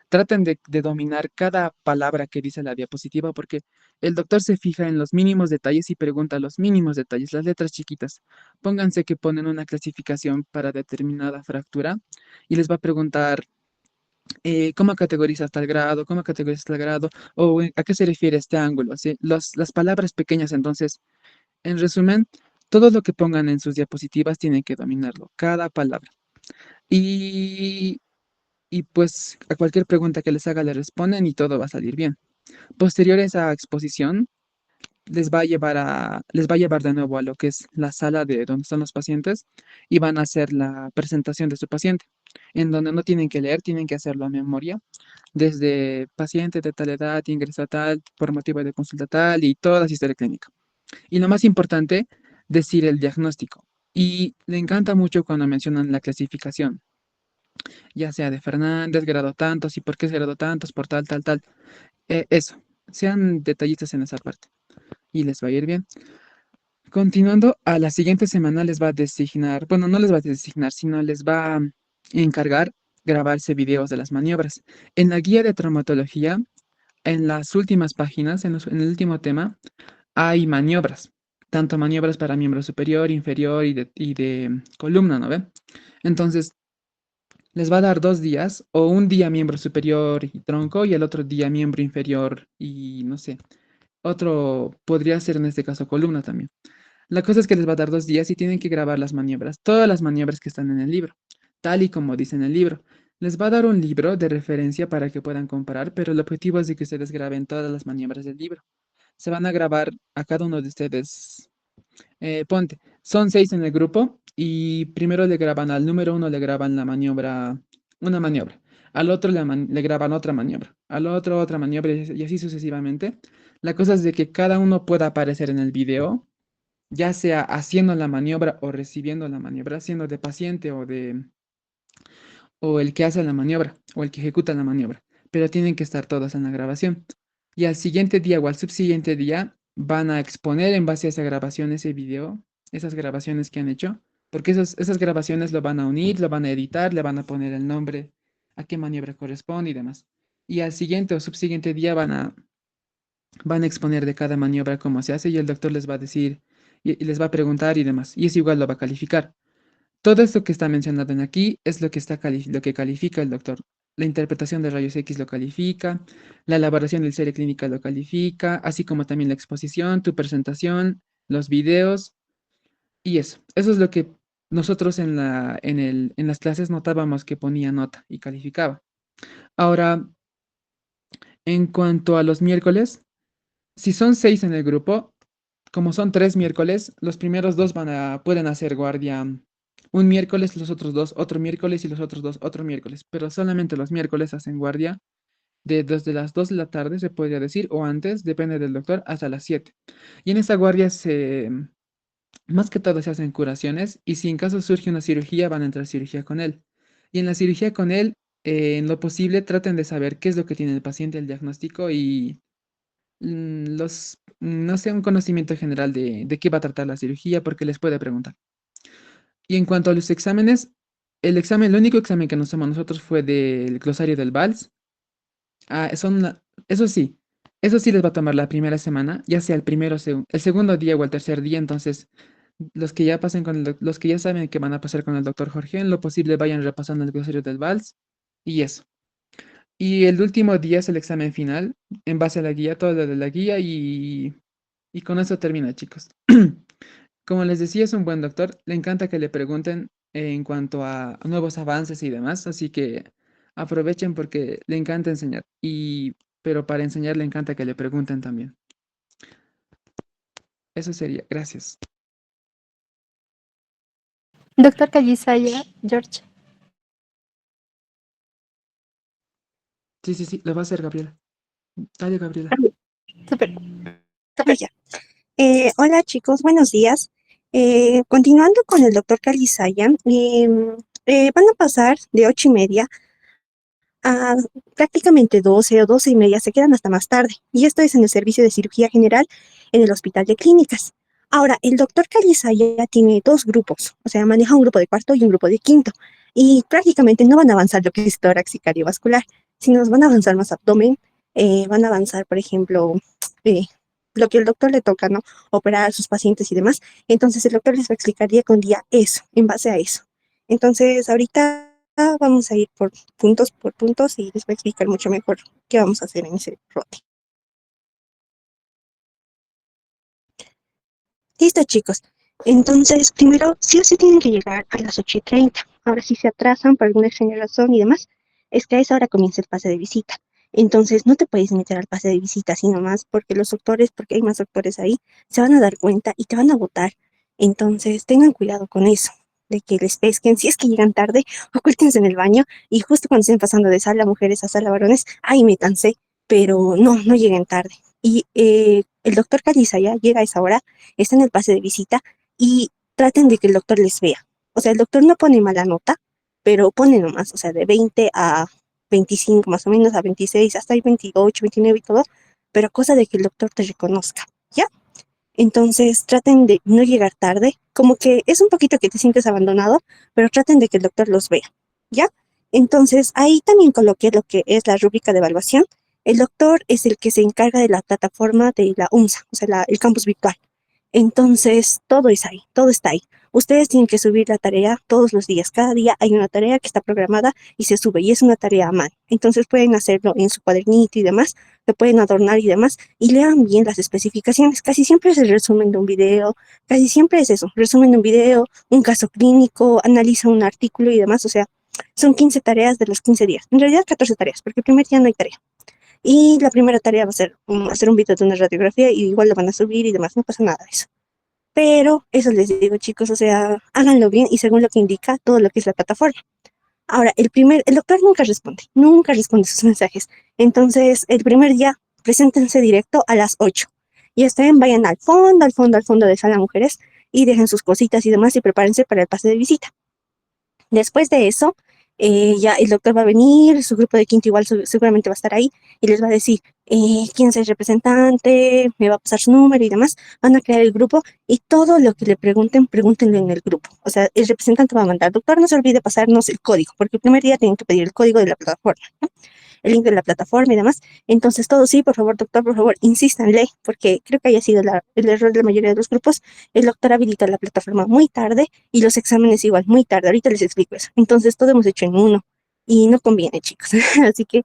traten de dominar cada palabra que dice la diapositiva porque el doctor se fija en los mínimos detalles y pregunta los mínimos detalles, las letras chiquitas. Pónganse que ponen una clasificación para determinada fractura y les va a preguntar cómo categorizas tal grado, cómo categorizas tal grado o a qué se refiere este ángulo. ¿Sí? Las palabras pequeñas, entonces, en resumen, todo lo que pongan en sus diapositivas tienen que dominarlo, cada palabra. Y y pues a cualquier pregunta que les haga le responden y todo va a salir bien. Posterior a esa exposición, les va a llevar de nuevo a lo que es la sala de donde están los pacientes y van a hacer la presentación de su paciente, en donde no tienen que leer, tienen que hacerlo a memoria, desde paciente de tal edad, ingresa tal, por motivo de consulta tal y toda su historia clínica. Y lo más importante, decir el diagnóstico. Y le encanta mucho cuando mencionan la clasificación ya sea de Fernández, grado tantos, y por qué es grado tantos, por tal, tal, tal. Eso, sean detallistas en esa parte y les va a ir bien. Continuando, a la siguiente semana les va a designar, bueno, no les va a designar, sino les va a encargar grabarse videos de las maniobras. En la guía de traumatología, en las últimas páginas, en el último tema, hay maniobras, tanto maniobras para miembro superior, inferior y de columna, ¿no ve? Entonces, les va a dar 2 días, o un día miembro superior y tronco, y el otro día miembro inferior y no sé, otro podría ser en este caso columna también. La cosa es que les va a dar 2 días y tienen que grabar las maniobras, todas las maniobras que están en el libro, tal y como dice en el libro. Les va a dar un libro de referencia para que puedan comparar, pero el objetivo es de que ustedes graben todas las maniobras del libro. Se van a grabar a cada uno de ustedes. Ponte, son 6 en el grupo y primero le graban al número uno, le graban la maniobra, una maniobra. Al otro le graban otra maniobra. Al otro otra maniobra y así sucesivamente. La cosa es de que cada uno pueda aparecer en el video, ya sea haciendo la maniobra o recibiendo la maniobra, siendo de paciente o el que hace la maniobra o el que ejecuta la maniobra, pero tienen que estar todos en la grabación. Y al siguiente día o al subsiguiente día van a exponer en base a esa grabación, ese video, esas grabaciones que han hecho, porque esas grabaciones lo van a unir, lo van a editar, le van a poner el nombre, a qué maniobra corresponde y demás. Y al siguiente o subsiguiente día van a exponer de cada maniobra cómo se hace y el doctor les va a decir y les va a preguntar y demás. Y es igual lo va a calificar. Todo esto que está mencionado en aquí es lo que lo que califica el doctor. La interpretación de rayos X lo califica, la elaboración del serie clínica lo califica, así como también la exposición, tu presentación, los videos y eso. Eso es lo que nosotros en las clases notábamos que ponía nota y calificaba. Ahora, en cuanto a los miércoles, si son 6 en el grupo, como son 3 miércoles, los primeros dos pueden hacer guardia un miércoles, los otros dos otro miércoles y los otros dos otro miércoles, pero solamente los miércoles hacen guardia desde las 2 de la tarde, se podría decir, o antes, depende del doctor, hasta las 7. Y en esa guardia más que todo se hacen curaciones y si en caso surge una cirugía, van a entrar a cirugía con él. Y en la cirugía con él, en lo posible, traten de saber qué es lo que tiene el paciente, el diagnóstico y no sé, un conocimiento general de qué va a tratar la cirugía, porque les puede preguntar. Y en cuanto a los exámenes, el único examen que nos tomamos nosotros fue del glosario del VALS. Ah, eso sí les va a tomar la primera semana, ya sea el primero, el segundo día o el tercer día. Entonces, los que ya pasen los que ya saben que van a pasar con el doctor Jorge, en lo posible vayan repasando el glosario del VALS y eso. Y el último día es el examen final, en base a la guía, todo lo de la guía y con eso termina, chicos. Como les decía, es un buen doctor, le encanta que le pregunten en cuanto a nuevos avances y demás, así que aprovechen porque le encanta enseñar. Pero para enseñar le encanta que le pregunten también. Eso sería, gracias. Doctor Callisaya, George. Sí, sí, sí, lo va a hacer Gabriela. Dale, Gabriela. Súper. Ya. Hola chicos, buenos días. Continuando con el doctor Calizaya, van a pasar de 8:30 a prácticamente 12 o 12:30, se quedan hasta más tarde. Y esto es en el servicio de cirugía general en el Hospital de Clínicas. Ahora, el doctor Calizaya tiene dos grupos, o sea, maneja un grupo de cuarto y un grupo de quinto. Y prácticamente no van a avanzar lo que es tórax y cardiovascular, sino van a avanzar más abdomen, van a avanzar, por ejemplo, eh, lo que el doctor le toca, ¿no? Operar a sus pacientes y demás. Entonces, el doctor les va a explicar día con día eso, en base a eso. Entonces, ahorita vamos a ir por puntos y les voy a explicar mucho mejor qué vamos a hacer en ese rote. Listo, chicos. Entonces, primero, sí o sí tienen que llegar a las 8:30. Ahora, si se atrasan por alguna extraña razón y demás, es que a esa hora comienza el pase de visita. Entonces, no te puedes meter al pase de visita así nomás, porque los doctores, porque hay más doctores ahí, se van a dar cuenta y te van a votar. Entonces, tengan cuidado con eso, de que les pesquen. Si es que llegan tarde, ocúltense en el baño y justo cuando estén pasando de sala mujeres a sala varones, ahí métanse, pero no lleguen tarde. Y el doctor Caliza ya llega a esa hora, está en el pase de visita y traten de que el doctor les vea. O sea, el doctor no pone mala nota, pero pone nomás, o sea, de 20 a 25 más o menos, a 26, hasta hay 28, 29 y todo, pero cosa de que el doctor te reconozca, ¿ya? Entonces traten de no llegar tarde, como que es un poquito que te sientes abandonado, pero traten de que el doctor los vea, ¿ya? Entonces ahí también coloqué lo que es la rúbrica de evaluación. El doctor es el que se encarga de la plataforma de la UMSA, o sea, el campus virtual. Entonces, todo es ahí, todo está ahí. Ustedes tienen que subir la tarea todos los días. Cada día hay una tarea que está programada y se sube y es una tarea a mano. Entonces pueden hacerlo en su cuadernito y demás, lo pueden adornar y demás y lean bien las especificaciones. Casi siempre es el resumen de un video, casi siempre es eso, resumen de un video, un caso clínico, analiza un artículo y demás. O sea, son 15 tareas de los 15 días. En realidad 14 tareas, porque el primer día no hay tarea. Y la primera tarea va a ser hacer un video de una radiografía y igual lo van a subir y demás, no pasa nada de eso. Pero eso les digo, chicos, o sea, háganlo bien y según lo que indica todo lo que es la plataforma. Ahora, el doctor nunca responde sus mensajes. Entonces, el primer día, preséntense directo a las 8. Y estén, vayan al fondo de sala mujeres y dejen sus cositas y demás y prepárense para el pase de visita. Después de eso, ya el doctor va a venir, su grupo de quinto igual seguramente va a estar ahí y les va a decir quién es el representante, me va a pasar su número y demás. Van a crear el grupo y todo lo que le pregunten, pregúntenlo en el grupo. O sea, el representante va a mandar, doctor, no se olvide pasarnos el código, porque el primer día tienen que pedir el código de la plataforma, ¿no? El link de la plataforma y demás. Entonces, todo sí, por favor, doctor, por favor, insístanle, porque creo que haya sido el error de la mayoría de los grupos. El doctor habilita la plataforma muy tarde y los exámenes igual muy tarde. Ahorita les explico eso. Entonces, todo hemos hecho en uno y no conviene, chicos. Así que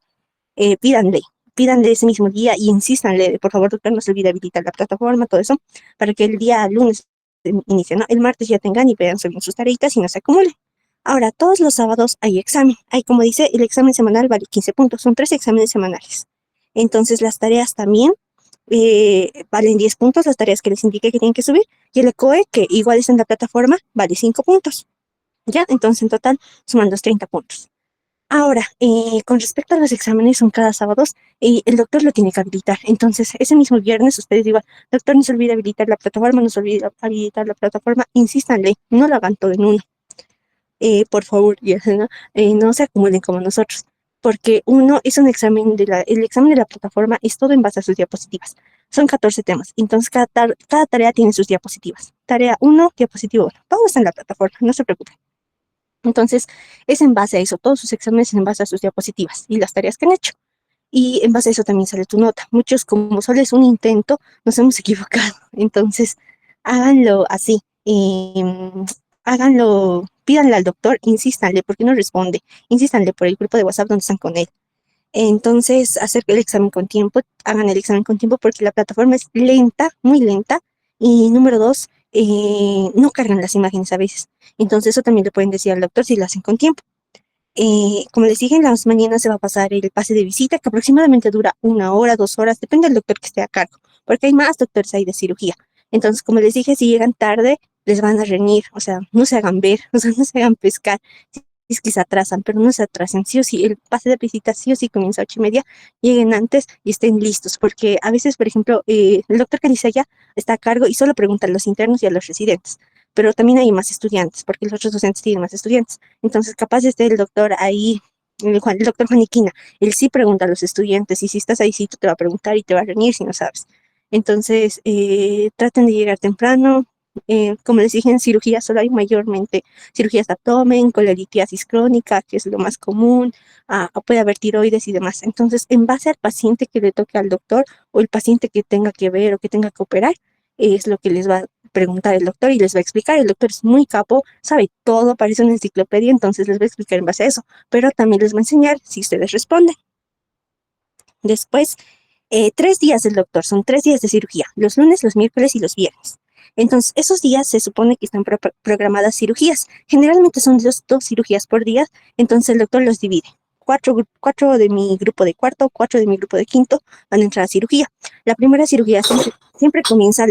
pídanle, pídanle ese mismo día y insístanle, por favor, doctor, no se olvide habilitar la plataforma, todo eso, para que el día lunes inicie, ¿no? El martes ya tengan y vean sus tareitas y no se acumulen. Ahora, todos los sábados hay examen. Hay, como dice, el examen semanal vale 15 puntos. Son 3 exámenes semanales. Entonces, las tareas también valen 10 puntos, las tareas que les indique que tienen que subir. Y el ECOE, que igual está en la plataforma, vale 5 puntos. ¿Ya? Entonces, en total, suman los 30 puntos. Ahora, con respecto a los exámenes, son cada sábado y el doctor lo tiene que habilitar. Entonces, ese mismo viernes, ustedes digan, doctor, no se olvide habilitar la plataforma, no se olvide habilitar la plataforma, insístanle, no lo hagan todo en uno, por favor, ya, ¿no? No se acumulen como nosotros, porque uno es un examen el examen de la plataforma es todo en base a sus diapositivas. Son 14 temas, entonces cada tarea tiene sus diapositivas. Tarea uno, diapositiva 1, todo está en la plataforma, no se preocupen. Entonces, es en base a eso, todos sus exámenes en base a sus diapositivas y las tareas que han hecho. Y en base a eso también sale tu nota. Muchos, como solo es un intento, nos hemos equivocado. Entonces, háganlo así. Háganlo, pídanle al doctor, insístanle, porque no responde. Insístanle por el grupo de WhatsApp donde están con él. Entonces, hacer el examen con tiempo, hagan el examen con tiempo porque la plataforma es lenta, muy lenta. Y número dos, no cargan las imágenes a veces. Entonces, eso también le pueden decir al doctor si lo hacen con tiempo. Como les dije, en las mañanas se va a pasar el pase de visita, que aproximadamente dura 1 hora, 2 horas, depende del doctor que esté a cargo, porque hay más doctores ahí de cirugía. Entonces, como les dije, si llegan tarde, les van a reñir, o sea, no se hagan ver, o sea, no se hagan pescar. Si es que se atrasan, pero no se atrasen, sí o sí, el pase de visita sí o sí comienza a 8:30, lleguen antes y estén listos, porque a veces, por ejemplo, el doctor Calizaya está a cargo y solo pregunta a los internos y a los residentes, pero también hay más estudiantes, porque los otros docentes tienen más estudiantes. Entonces, capaz esté el doctor ahí, el doctor Juaniquina, él sí pregunta a los estudiantes y si estás ahí, sí te va a preguntar y te va a reunir si no sabes. Entonces, traten de llegar temprano. Como les dije, en cirugía solo hay mayormente cirugías de abdomen, colelitiasis crónica, que es lo más común, puede haber tiroides y demás. Entonces, en base al paciente que le toque al doctor o el paciente que tenga que ver o que tenga que operar, es lo que les va a preguntar el doctor y les va a explicar. El doctor es muy capo, sabe todo, parece una enciclopedia, entonces les va a explicar en base a eso, pero también les va a enseñar si ustedes responden. Después, 3 días del doctor, son 3 días de cirugía, los lunes, los miércoles y los viernes. Entonces, esos días se supone que están programadas cirugías. Generalmente son dos cirugías por día, entonces el doctor los divide. Cuatro de mi grupo de cuarto, 4 de mi grupo de quinto van a entrar a cirugía. La primera cirugía siempre comienza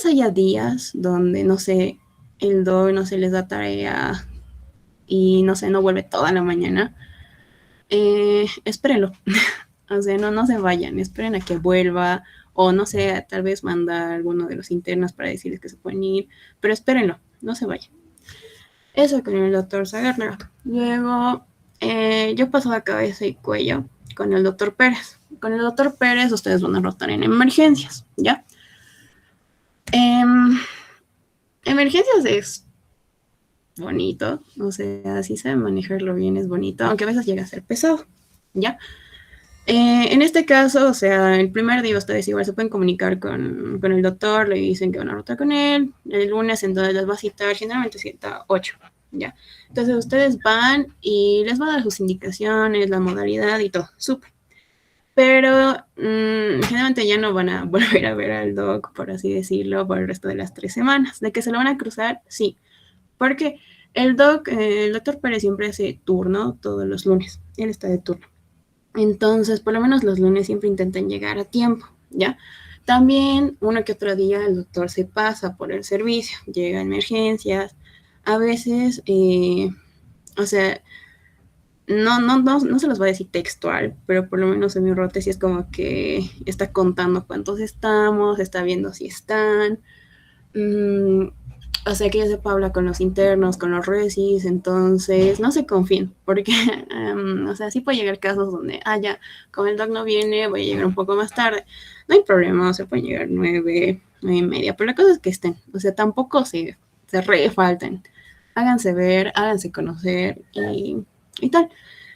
haya días donde, no sé, el doc no se les da tarea y, no sé, no vuelve toda la mañana, espérenlo. O sea, no se vayan, esperen a que vuelva, o no sé, tal vez mandar a alguno de los internos para decirles que se pueden ir, pero espérenlo, no se vayan. Eso con el doctor Zagárnaga. Luego, yo paso a cabeza y cuello con el doctor Pérez. Con el doctor Pérez ustedes van a rotar en emergencias, ¿ya? Emergencias es bonito, o sea, si saben manejarlo bien es bonito, aunque a veces llega a ser pesado, ¿ya? En este caso, o sea, el primer día ustedes igual se pueden comunicar con el doctor, le dicen que van a rotar con él, el lunes entonces les va a citar, generalmente cita 8, ¿ya? Entonces ustedes van y les va a dar sus indicaciones, la modalidad y todo, súper. Pero generalmente ya no van a volver a ver al doc, por así decirlo, por el resto de las 3 semanas. ¿De que se lo van a cruzar? Sí. Porque el doctor Pérez siempre hace turno todos los lunes. Él está de turno. Entonces, por lo menos los lunes siempre intentan llegar a tiempo, ¿ya? También uno que otro día el doctor se pasa por el servicio, llega a emergencias. A veces, o sea, no se los voy a decir textual, pero por lo menos en mi rote sí es como que está contando cuántos estamos, está viendo si están. O sea, que ya sepa hablar con los internos, con los resis, entonces no se confíen, porque, o sea, sí puede llegar casos donde, ya, como el doc no viene, voy a llegar un poco más tarde. No hay problema, o sea, pueden llegar 9:30, pero la cosa es que estén, o sea, tampoco se falten. Háganse ver, háganse conocer y tal.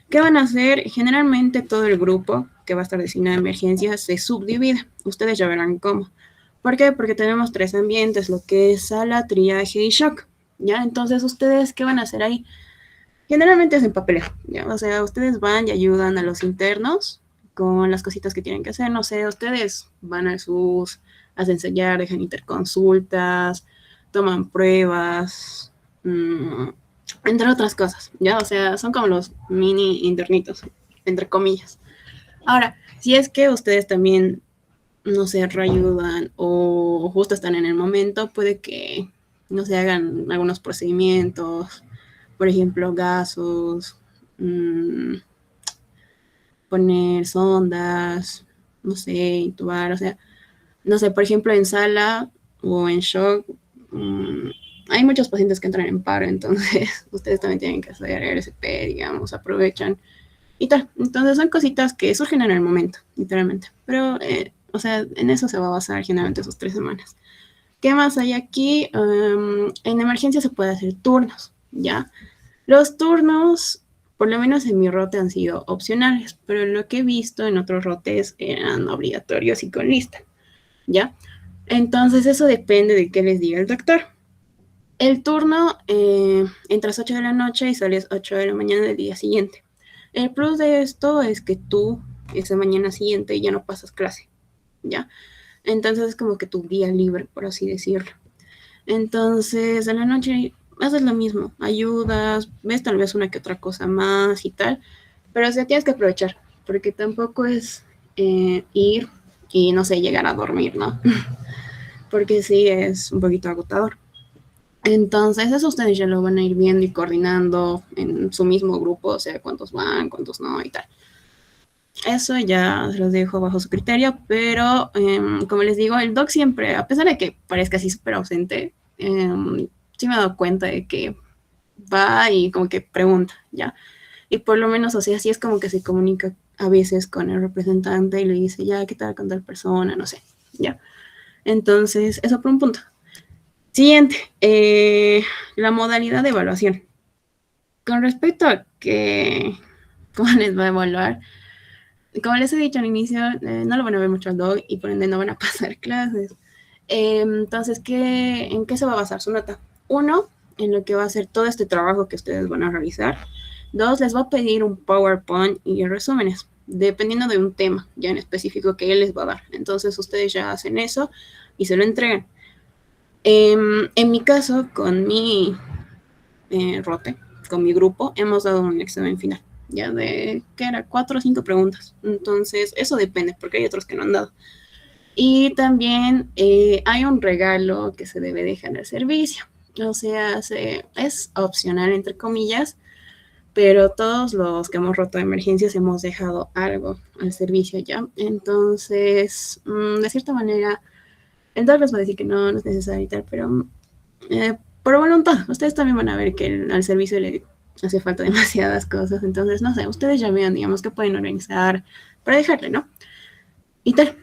¿Qué van a hacer? Generalmente todo el grupo que va a estar destinado a emergencias se subdivide. Ustedes ya verán cómo. ¿Por qué? Porque tenemos 3 ambientes, lo que es sala, triaje y shock, ¿ya? Entonces, ¿ustedes qué van a hacer ahí? Generalmente hacen papeleo, ¿ya? O sea, ustedes van y ayudan a los internos con las cositas que tienen que hacer, no sé, ustedes van al SUS, hacen sellar, dejan interconsultas, toman pruebas, entre otras cosas, ¿ya? O sea, son como los mini internitos, entre comillas. Ahora, si es que ustedes también no sé, reayudan o justo están en el momento, puede que no se hagan algunos procedimientos, por ejemplo, gasos, poner sondas, no sé, intubar, o sea, no sé, por ejemplo, en sala o en shock, hay muchos pacientes que entran en paro, entonces ustedes también tienen que hacer RCP, digamos, aprovechan y tal. Entonces son cositas que surgen en el momento, literalmente. Pero, o sea, en eso se va a basar generalmente sus 3 semanas. ¿Qué más hay aquí? En emergencia se puede hacer turnos, ¿ya? Los turnos, por lo menos en mi rote, han sido opcionales, pero lo que he visto en otros rotes eran obligatorios y con lista, ¿ya? Entonces eso depende de qué les diga el doctor. El turno entras 8 de la noche y sales 8 de la mañana del día siguiente. El plus de esto es que tú esa mañana siguiente ya no pasas clase, ¿ya? Entonces es como que tu día libre, por así decirlo. Entonces, en la noche haces lo mismo, ayudas, ves tal vez una que otra cosa más y tal, pero o sea, tienes que aprovechar, porque tampoco es ir y, no sé, llegar a dormir, ¿no? Porque sí, es un poquito agotador. Entonces, eso ustedes ya lo van a ir viendo y coordinando en su mismo grupo, o sea, cuántos van, cuántos no y tal. Eso ya se los dejo bajo su criterio, pero como les digo, el doc siempre, a pesar de que parezca así súper ausente, sí me he dado cuenta de que va y como que pregunta, ¿ya? Y por lo menos, o sea, así es como que se comunica a veces con el representante y le dice, ya, ¿qué tal con tal persona? No sé, ¿ya? Entonces, eso por un punto. Siguiente, la modalidad de evaluación. Con respecto a cómo les va a evaluar, como les he dicho al inicio, no lo van a ver mucho al doc y por ende no van a pasar clases. Entonces, ¿en qué se va a basar su nota? 1, en lo que va a ser todo este trabajo que ustedes van a realizar. 2, les va a pedir un PowerPoint y resúmenes, dependiendo de un tema ya en específico que él les va a dar. Entonces, ustedes ya hacen eso y se lo entregan. En mi caso, con mi rote, con mi grupo, hemos dado un examen final, ya de, ¿qué era? 4 o 5 preguntas. Entonces, eso depende, porque hay otros que no han dado. Y también hay un regalo que se debe dejar al servicio. O sea, es opcional, entre comillas, pero todos los que hemos roto emergencias hemos dejado algo al servicio ya. Entonces, de cierta manera, el doc les va a decir que no es necesario y tal, pero por voluntad, ustedes también van a ver que al servicio le hace falta demasiadas cosas. Entonces, no sé, ustedes ya vean, digamos, que pueden organizar para dejarle, ¿no? Y tal.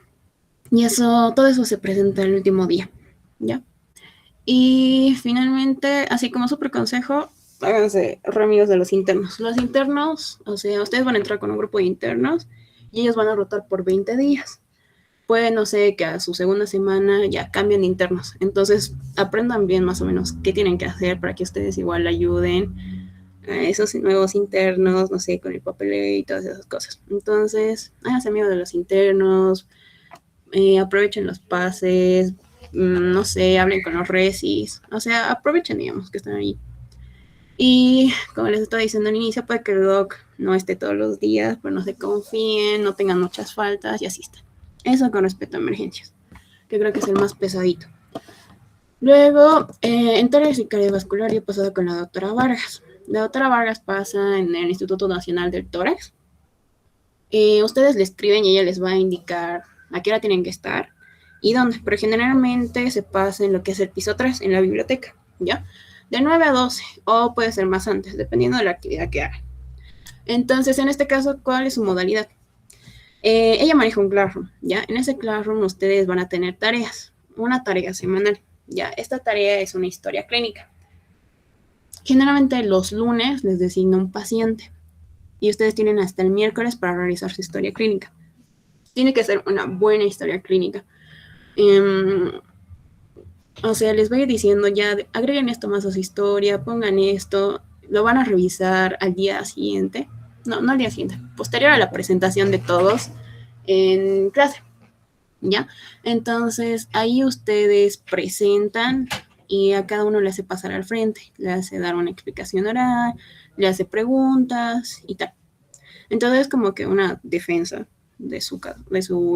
Y eso, todo eso se presenta el último día, ¿ya? Y finalmente, así como súper consejo, háganse amigos de los internos. Los internos, o sea, ustedes van a entrar con un grupo de internos y ellos van a rotar por 20 días. Puede, no sé, que a su segunda semana ya cambien de internos. Entonces, aprendan bien más o menos qué tienen que hacer para que ustedes igual ayuden a esos nuevos internos, no sé, con el papeleo y todas esas cosas. Entonces, háganse amigos de los internos, aprovechen los pases, no sé, hablen con los resis, o sea, aprovechen, digamos, que están ahí. Y como les estaba diciendo al inicio, puede que el doc no esté todos los días, pero no se confíen, no tengan muchas faltas y asistan. Eso con respecto a emergencias, que creo que es el más pesadito. Luego, en tórax y cardiovascular, yo he pasado con la doctora Vargas. La doctora Vargas pasa en el Instituto Nacional del Tórax. Ustedes le escriben y ella les va a indicar a qué hora tienen que estar y dónde, pero generalmente se pasa en lo que es el piso 3, en la biblioteca, ¿ya? De 9 a 12, o puede ser más antes, dependiendo de la actividad que hagan. Entonces, en este caso, ¿cuál es su modalidad? Ella maneja un Classroom, ¿ya? En ese Classroom ustedes van a tener tareas, una tarea semanal, ¿ya? Esta tarea es una historia clínica. Generalmente los lunes les designa un paciente y ustedes tienen hasta el miércoles para realizar su historia clínica. Tiene que ser una buena historia clínica. O sea, les voy diciendo ya, agreguen esto más a su historia, pongan esto, lo van a revisar al día siguiente. No al día siguiente, posterior a la presentación de todos en clase, ¿ya? Entonces, ahí ustedes presentan y a cada uno le hace pasar al frente, le hace dar una explicación oral, le hace preguntas y tal. Entonces, es como que una defensa de su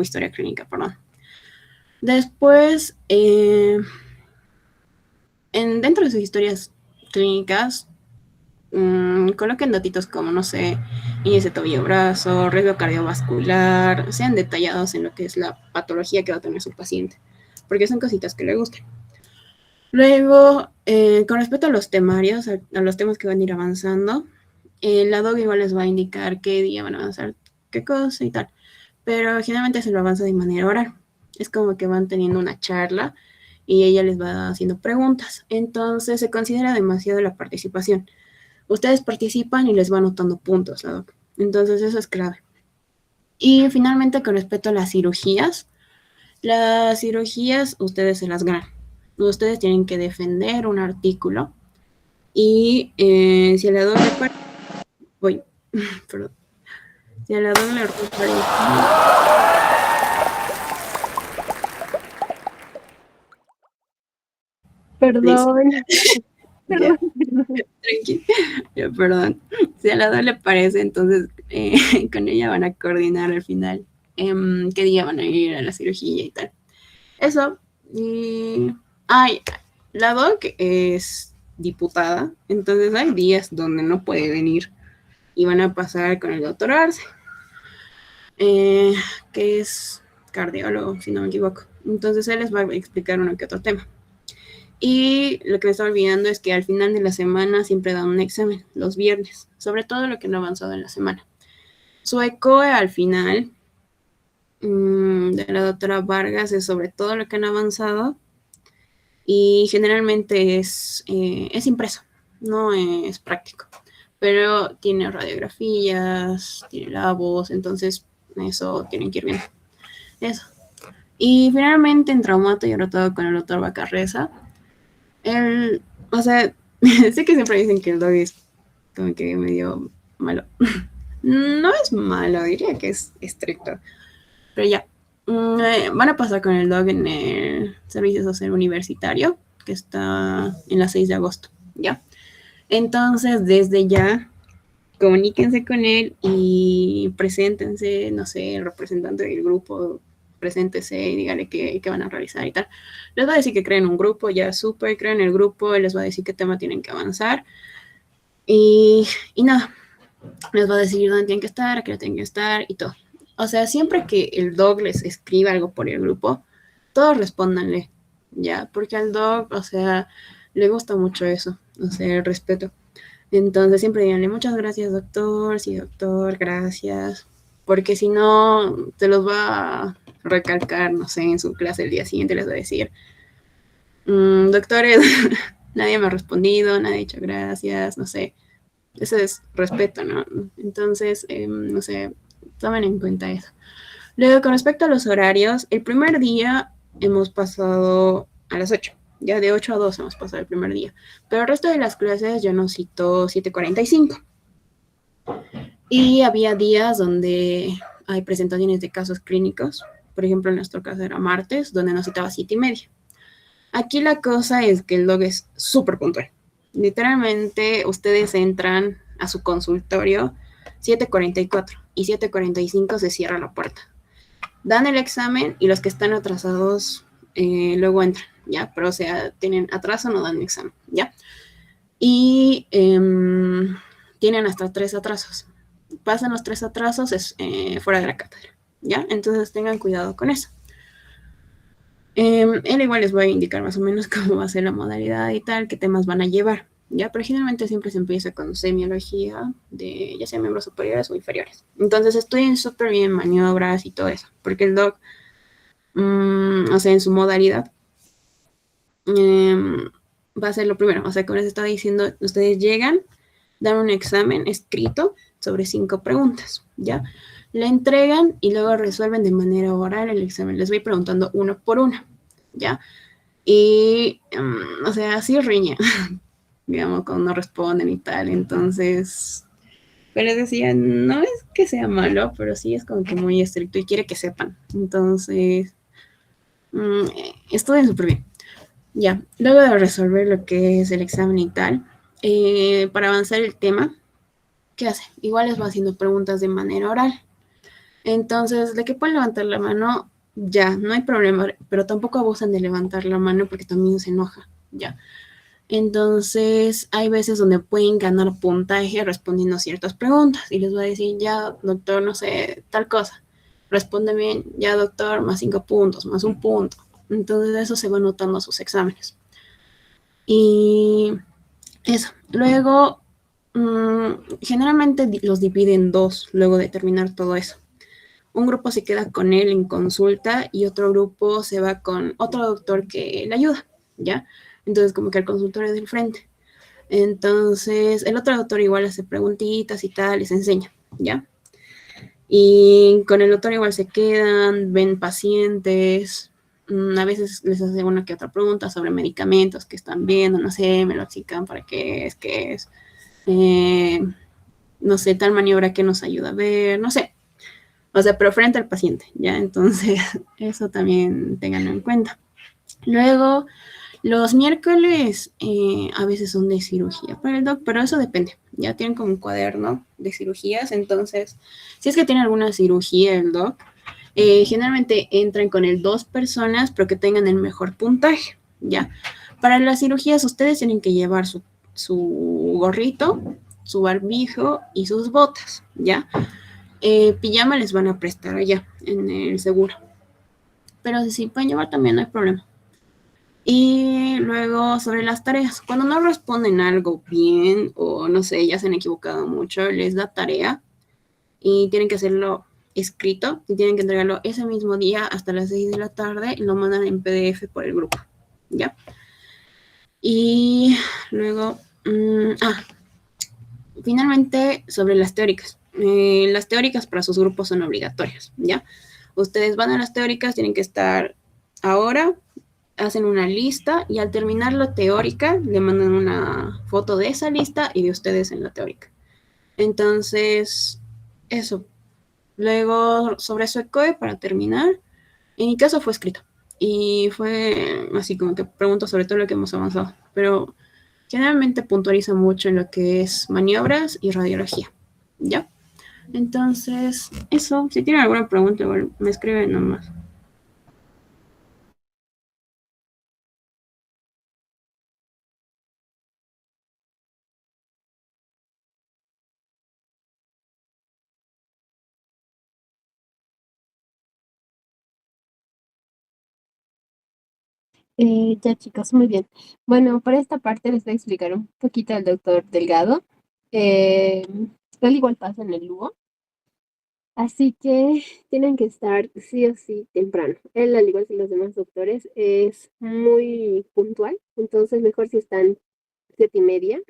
historia clínica, perdón. Después, dentro de sus historias clínicas, coloquen datitos como, no sé, índice tobillo-brazo, riesgo cardiovascular, sean detallados en lo que es la patología que va a tener su paciente, porque son cositas que le gustan. Luego, con respecto a los temarios, a los temas que van a ir avanzando, la DOG igual les va a indicar qué día van a avanzar, qué cosa y tal, pero generalmente se lo avanza de manera oral. Es como que van teniendo una charla y ella les va haciendo preguntas. Entonces se considera demasiado la participación. Ustedes participan y les va anotando puntos, la doc. Entonces eso es clave. Y finalmente, con respecto a las cirugías ustedes se las ganan. Ustedes tienen que defender un artículo y si a la doc le parece... perdón. Si a la doc le parece... Perdón. Ya. Perdón. Tranqui. Ya, perdón. Si a la doc le parece, entonces con ella van a coordinar al final qué día van a ir a la cirugía y tal. Eso. Y... Ay, la doc es diputada, entonces hay días donde no puede venir y van a pasar con el doctor Arce, que es cardiólogo, si no me equivoco. Entonces él les va a explicar uno que otro tema. Y lo que me estaba olvidando es que al final de la semana siempre dan un examen, los viernes, sobre todo lo que no ha avanzado en la semana. Su ECOE al final de la doctora Vargas es sobre todo lo que han avanzado y generalmente es impreso, no es práctico, pero tiene radiografías, tiene labos, entonces eso tienen que ir viendo. Eso. Y finalmente en traumato y rotado con el doctor Bacarreza. O sea, sé que siempre dicen que el dog es como que medio malo. No es malo, diría que es estricto. Pero ya, van a pasar con el dog en el servicio social universitario, que está en la 6 de agosto, ¿ya? Entonces, desde ya, comuníquense con él y preséntense, no sé, el representante del grupo preséntese y dígale qué van a realizar y tal. Les va a decir que creen un grupo, ya súper, creen el grupo, les va a decir qué tema tienen que avanzar. Y nada, les va a decir dónde tienen que estar, a qué hora tienen que estar y todo. O sea, siempre que el doc les escriba algo por el grupo, todos respóndanle, ¿ya? Porque al doc, o sea, le gusta mucho eso, o sea, el respeto. Entonces siempre díganle, muchas gracias, doctor, sí, doctor, gracias. Porque si no, te los va a recalcar, no sé, en su clase el día siguiente les va a decir, doctores, nadie me ha respondido, nadie ha dicho gracias, no sé. Ese es respeto, ¿no? Entonces, no sé, tomen en cuenta eso. Luego, con respecto a los horarios, el primer día hemos pasado a las 8. Ya de 8 a 2 hemos pasado el primer día. Pero el resto de las clases yo nos citó 7:45. Y había días donde hay presentaciones de casos clínicos. Por ejemplo, en nuestro caso era martes, donde nos citaba 7:30. Aquí la cosa es que el doc es súper puntual. Literalmente, ustedes entran a su consultorio 7:44 y 7:45 se cierra la puerta. Dan el examen y los que están atrasados luego entran, ¿ya? Pero, o sea, tienen atraso, no dan el examen, ¿ya? Y tienen hasta 3 atrasos. Pasan los 3 atrasos, es fuera de la cátedra, ¿ya? Entonces tengan cuidado con eso. Él igual les voy a indicar más o menos cómo va a ser la modalidad y tal, qué temas van a llevar, ¿ya? Pero generalmente siempre se empieza con semiología de ya sea miembros superiores o inferiores. Entonces estudien súper bien maniobras y todo eso, porque el doc, o sea, en su modalidad, va a ser lo primero. O sea, como les estaba diciendo, ustedes llegan, dan un examen escrito sobre 5 preguntas, ¿ya? Le entregan y luego resuelven de manera oral el examen. Les voy preguntando uno por uno, ¿ya? Y, o sea, así riña, digamos, cuando no responden y tal. Entonces, pues les decía, no es que sea malo, pero sí es como que muy estricto y quiere que sepan. Entonces, estudien súper bien. Ya, luego de resolver lo que es el examen y tal, para avanzar el tema, ¿qué hace? Igual les va haciendo preguntas de manera oral. Entonces, de que pueden levantar la mano, ya, no hay problema, pero tampoco abusan de levantar la mano porque también se enoja, ya. Entonces, hay veces donde pueden ganar puntaje respondiendo ciertas preguntas y les va a decir, ya, doctor, no sé, tal cosa. Responde bien, ya, doctor, más 5 puntos, más 1 punto. Entonces, eso se va notando a sus exámenes. Y eso. Luego, generalmente los dividen en 2 luego de terminar todo eso. Un grupo se queda con él en consulta y otro grupo se va con otro doctor que le ayuda, ¿ya? Entonces, como que el consultorio del frente. Entonces, el otro doctor igual hace preguntitas y tal, les enseña, ¿ya? Y con el doctor igual se quedan, ven pacientes, a veces les hace una que otra pregunta sobre medicamentos que están viendo, no sé, meloxicam, ¿para qué es? ¿Qué es? No sé, tal maniobra que nos ayuda a ver, no sé. O sea, pero frente al paciente, ¿ya? Entonces, eso también ténganlo en cuenta. Luego, los miércoles a veces son de cirugía para el doc, pero eso depende. Ya tienen como un cuaderno de cirugías, entonces, si es que tiene alguna cirugía el doc, generalmente entran con el 2 personas, pero que tengan el mejor puntaje, ¿ya? Para las cirugías ustedes tienen que llevar su gorrito, su barbijo y sus botas, ¿ya? Pijama les van a prestar allá en el seguro. Pero si pueden llevar también no hay problema. Y luego sobre las tareas, cuando no responden algo bien o no sé, ya se han equivocado mucho, les da tarea y tienen que hacerlo escrito y tienen que entregarlo ese mismo día hasta las 6 de la tarde y lo mandan en PDF por el grupo, ¿ya? Y luego, finalmente sobre las teóricas. Las teóricas para sus grupos son obligatorias, ¿ya? Ustedes van a las teóricas, tienen que estar ahora, hacen una lista y al terminar la teórica le mandan una foto de esa lista y de ustedes en la teórica. Entonces, eso. Luego, sobre su ECOE, para terminar, en mi caso fue escrito. Y fue así como que pregunto sobre todo lo que hemos avanzado. Pero generalmente puntualiza mucho en lo que es maniobras y radiología, ¿ya? Entonces, eso, si tienen alguna pregunta, igual me escriben nomás. Ya chicos, muy bien. Bueno, para esta parte les voy a explicar un poquito al doctor Delgado. Eh, Él igual pasa en el Lugo, así que tienen que estar sí o sí temprano. Él, al igual que los demás doctores, es muy puntual, entonces mejor si están 7:30,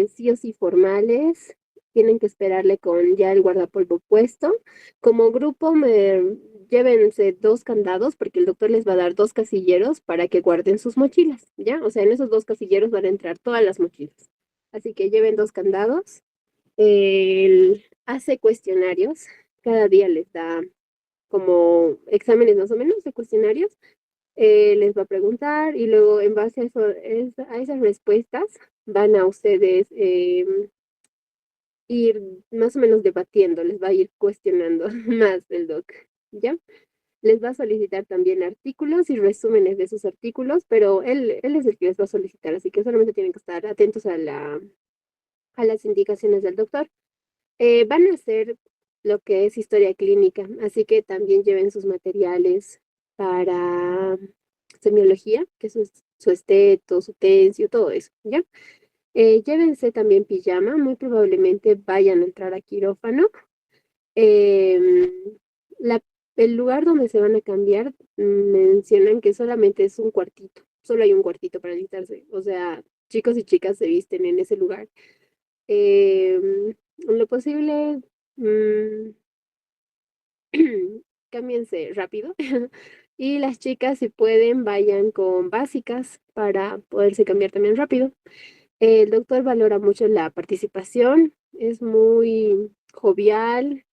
sí o sí formales, tienen que esperarle con ya el guardapolvo puesto. Como grupo, llévense 2 candados porque el doctor les va a dar 2 casilleros para que guarden sus mochilas, ¿ya? O sea, en esos 2 casilleros van a entrar todas las mochilas. Así que lleven 2 candados. Él hace cuestionarios, cada día les da como exámenes más o menos de cuestionarios. Les va a preguntar y luego en base a, eso, a esas respuestas van a ustedes ir más o menos debatiendo, les va a ir cuestionando más el doc, ¿ya? Les va a solicitar también artículos y resúmenes de sus artículos, pero él es el que les va a solicitar, así que solamente tienen que estar atentos a las indicaciones del doctor. Van a hacer lo que es historia clínica, así que también lleven sus materiales para semiología, que es su esteto, su tencio, todo eso, ¿ya? Llévense también pijama, muy probablemente vayan a entrar a quirófano. Em, la- el lugar donde se van a cambiar, mencionan que solamente es un cuartito, solo hay un cuartito para alistarse, o sea, chicos y chicas se visten en ese lugar. En lo posible, mm, cámbiense rápido. Y las chicas, si pueden, vayan con básicas para poderse cambiar también rápido. El doctor valora mucho la participación, es muy jovial,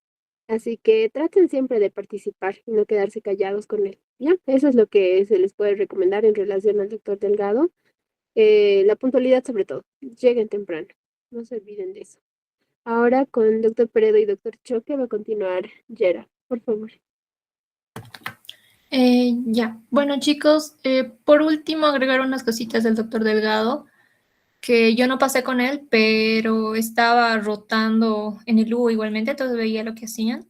así que traten siempre de participar y no quedarse callados con él. ¿Ya? Eso es lo que se les puede recomendar en relación al doctor Delgado. La puntualidad sobre todo. Lleguen temprano. No se olviden de eso. Ahora con doctor Peredo y doctor Choque va a continuar Yera, por favor. Ya, bueno chicos, por último agregar unas cositas del doctor Delgado, que yo no pasé con él, pero estaba rotando en el Hugo igualmente, entonces veía lo que hacían.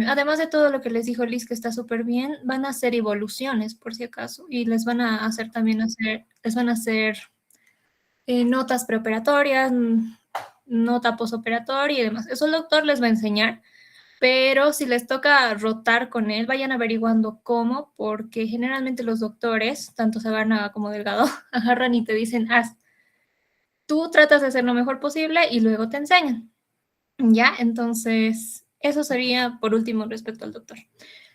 Además de todo lo que les dijo Liz, que está súper bien, van a hacer evoluciones por si acaso, y les van a hacer también les van a hacer notas preoperatorias, nota posoperatoria y demás. Eso el doctor les va a enseñar. Pero si les toca rotar con él, vayan averiguando cómo, porque generalmente los doctores, tanto Sagana como Delgado, agarran y te dicen, haz, tú tratas de hacer lo mejor posible y luego te enseñan. ¿Ya? Entonces, eso sería por último respecto al doctor.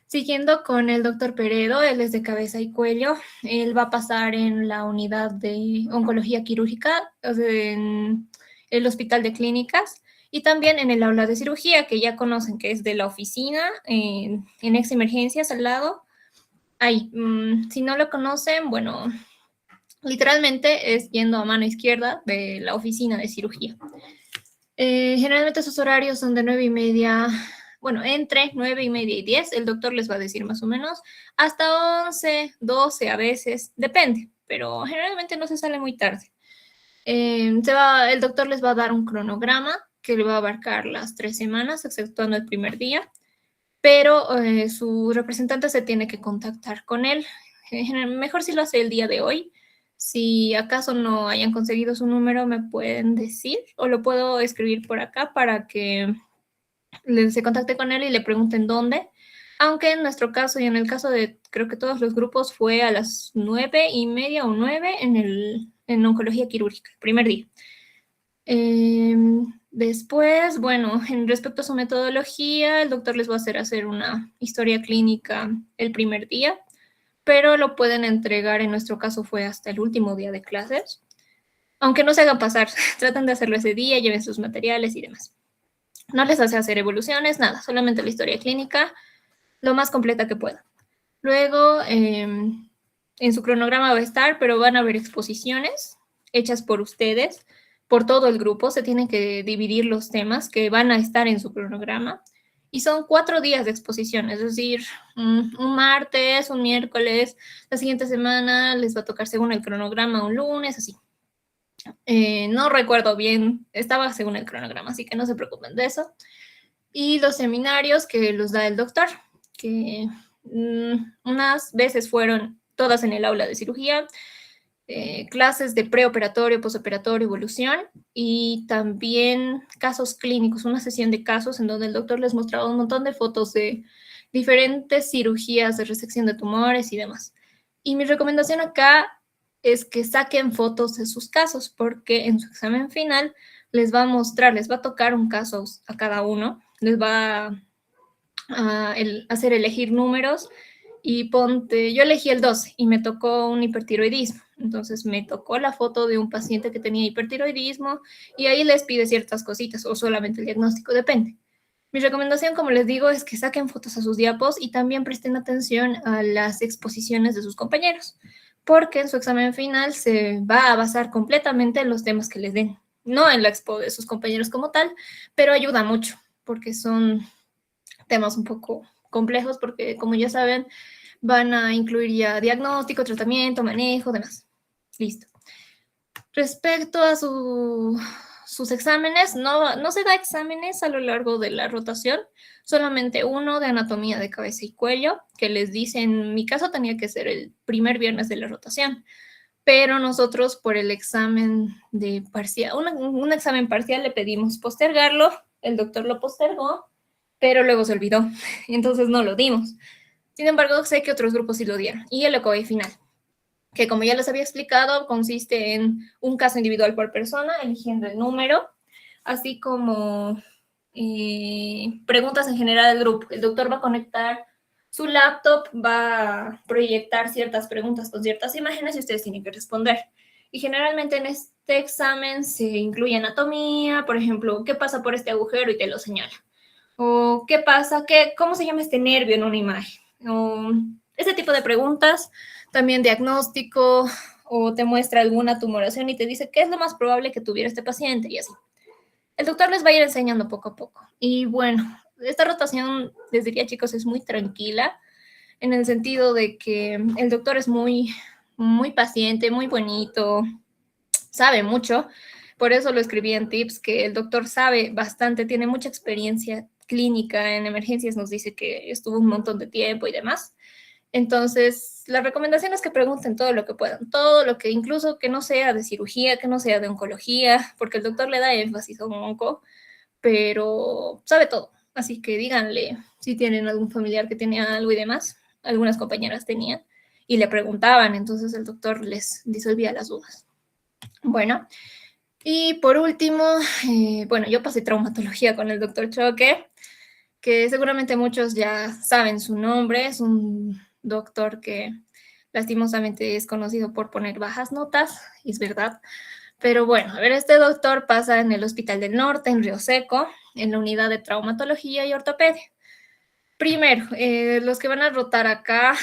Siguiendo con el doctor Peredo, él es de cabeza y cuello, él va a pasar en la unidad de oncología quirúrgica, o sea, en el hospital de clínicas, y también en el aula de cirugía, que ya conocen que es de la oficina, en ex emergencias al lado. Ahí, si no lo conocen, bueno, literalmente es yendo a mano izquierda de la oficina de cirugía. Generalmente sus horarios son de 9:30, bueno, entre 9:30 y 10, el doctor les va a decir más o menos, hasta 11, 12 a veces, depende, pero generalmente no se sale muy tarde. El doctor les va a dar un cronograma que le va a abarcar las 3 semanas, exceptuando el primer día, pero su representante se tiene que contactar con él. Mejor si lo hace el día de hoy. Si acaso no hayan conseguido su número, me pueden decir o lo puedo escribir por acá para que se contacte con él y le pregunten dónde. Aunque en nuestro caso y en el caso de creo que todos los grupos fue a las 9:30 o 9 en oncología quirúrgica, el primer día. Después, bueno, en respecto a su metodología, el doctor les va a hacer una historia clínica el primer día, pero lo pueden entregar, en nuestro caso fue hasta el último día de clases. Aunque no se hagan pasar, tratan de hacerlo ese día, lleven sus materiales y demás. No les hace hacer evoluciones, nada, solamente la historia clínica, lo más completa que puedan. Luego, en su cronograma va a estar, pero van a haber exposiciones hechas por ustedes, por todo el grupo. Se tienen que dividir los temas que van a estar en su cronograma. Y son 4 días de exposición, es decir, un martes, un miércoles, la siguiente semana les va a tocar según el cronograma un lunes, así. No recuerdo bien, estaba según el cronograma, así que no se preocupen de eso. Y los seminarios que los da el doctor, que Unas veces fueron todas en el aula de cirugía, clases de preoperatorio, posoperatorio, evolución y también casos clínicos, una sesión de casos en donde el doctor les mostraba un montón de fotos de diferentes cirugías de resección de tumores y demás. Y mi recomendación acá es que saquen fotos de sus casos porque en su examen final les va a mostrar, les va a tocar un caso a cada uno, les va a hacer elegir números y ponte, yo elegí el 12 y me tocó un hipertiroidismo. Entonces me tocó la foto de un paciente que tenía hipertiroidismo y ahí les pide ciertas cositas o solamente el diagnóstico, depende. Mi recomendación, como les digo, es que saquen fotos a sus diapos y también presten atención a las exposiciones de sus compañeros, porque en su examen final se va a basar completamente en los temas que les den, no en la expo de sus compañeros como tal, pero ayuda mucho, porque son temas un poco complejos, porque como ya saben, van a incluir ya diagnóstico, tratamiento, manejo, demás. Listo. Respecto a sus exámenes, no se da exámenes a lo largo de la rotación, solamente uno de anatomía de cabeza y cuello, que les dice, en mi caso tenía que ser el primer viernes de la rotación, pero nosotros por el examen de parcial, un examen parcial le pedimos postergarlo, el doctor lo postergó, pero luego se olvidó, entonces no lo dimos. Sin embargo, sé que otros grupos sí lo dieron, y el ECOE final, que como ya les había explicado, consiste en un caso individual por persona, eligiendo el número, así como preguntas en general del grupo. El doctor va a conectar su laptop, va a proyectar ciertas preguntas con ciertas imágenes y ustedes tienen que responder. Y generalmente en este examen se incluye anatomía, por ejemplo, ¿qué pasa por este agujero? Y te lo señala. O ¿qué pasa? ¿Cómo se llama este nervio en una imagen? O ese tipo de preguntas. También diagnóstico, o te muestra alguna tumoración y te dice qué es lo más probable que tuviera este paciente y así. El doctor les va a ir enseñando poco a poco. Y bueno, esta rotación, les diría, chicos, es muy tranquila en el sentido de que el doctor es muy, muy paciente, muy bonito, sabe mucho. Por eso lo escribí en tips, que el doctor sabe bastante, tiene mucha experiencia clínica en emergencias, nos dice que estuvo un montón de tiempo y demás. Entonces, la recomendación es que pregunten todo lo que puedan, todo lo que incluso que no sea de cirugía, que no sea de oncología, porque el doctor le da énfasis a un onco, pero sabe todo. Así que díganle si tienen algún familiar que tiene algo y demás. Algunas compañeras tenían y le preguntaban, entonces el doctor les disolvía las dudas. Bueno, y por último, bueno, yo pasé traumatología con el doctor Choque, que seguramente muchos ya saben su nombre, es un doctor que lastimosamente es conocido por poner bajas notas, y es verdad. Pero bueno, a ver, este doctor pasa en el Hospital del Norte, en Río Seco, en la unidad de traumatología y ortopedia. Primero, los que van a rotar acá,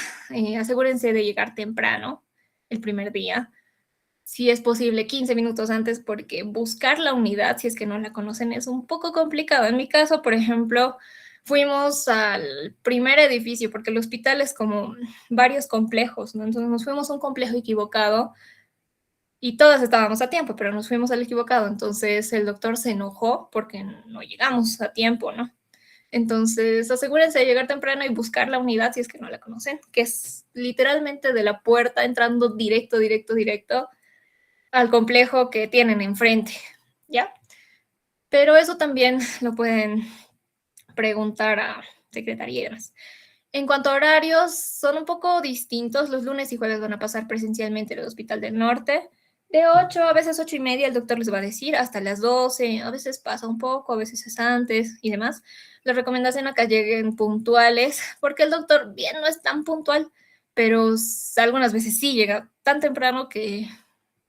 asegúrense de llegar temprano el primer día. Si es posible, 15 minutos antes, porque buscar la unidad, si es que no la conocen, es un poco complicado. En mi caso, por ejemplo, fuimos al primer edificio, porque el hospital es como varios complejos, ¿no? Entonces nos fuimos a un complejo equivocado y todas estábamos a tiempo, pero nos fuimos al equivocado. Entonces el doctor se enojó porque no llegamos a tiempo, ¿no? Entonces asegúrense de llegar temprano y buscar la unidad si es que no la conocen, que es literalmente de la puerta entrando directo al complejo que tienen enfrente, ¿ya? Pero eso también lo pueden preguntar a secretaría y demás. En cuanto a horarios, son un poco distintos. Los lunes y jueves van a pasar presencialmente en el Hospital del Norte. De 8, a veces 8:30, el doctor les va a decir hasta las 12. A veces pasa un poco, a veces es antes y demás. La recomendación acá lleguen puntuales, porque el doctor bien no es tan puntual, pero algunas veces sí llega tan temprano que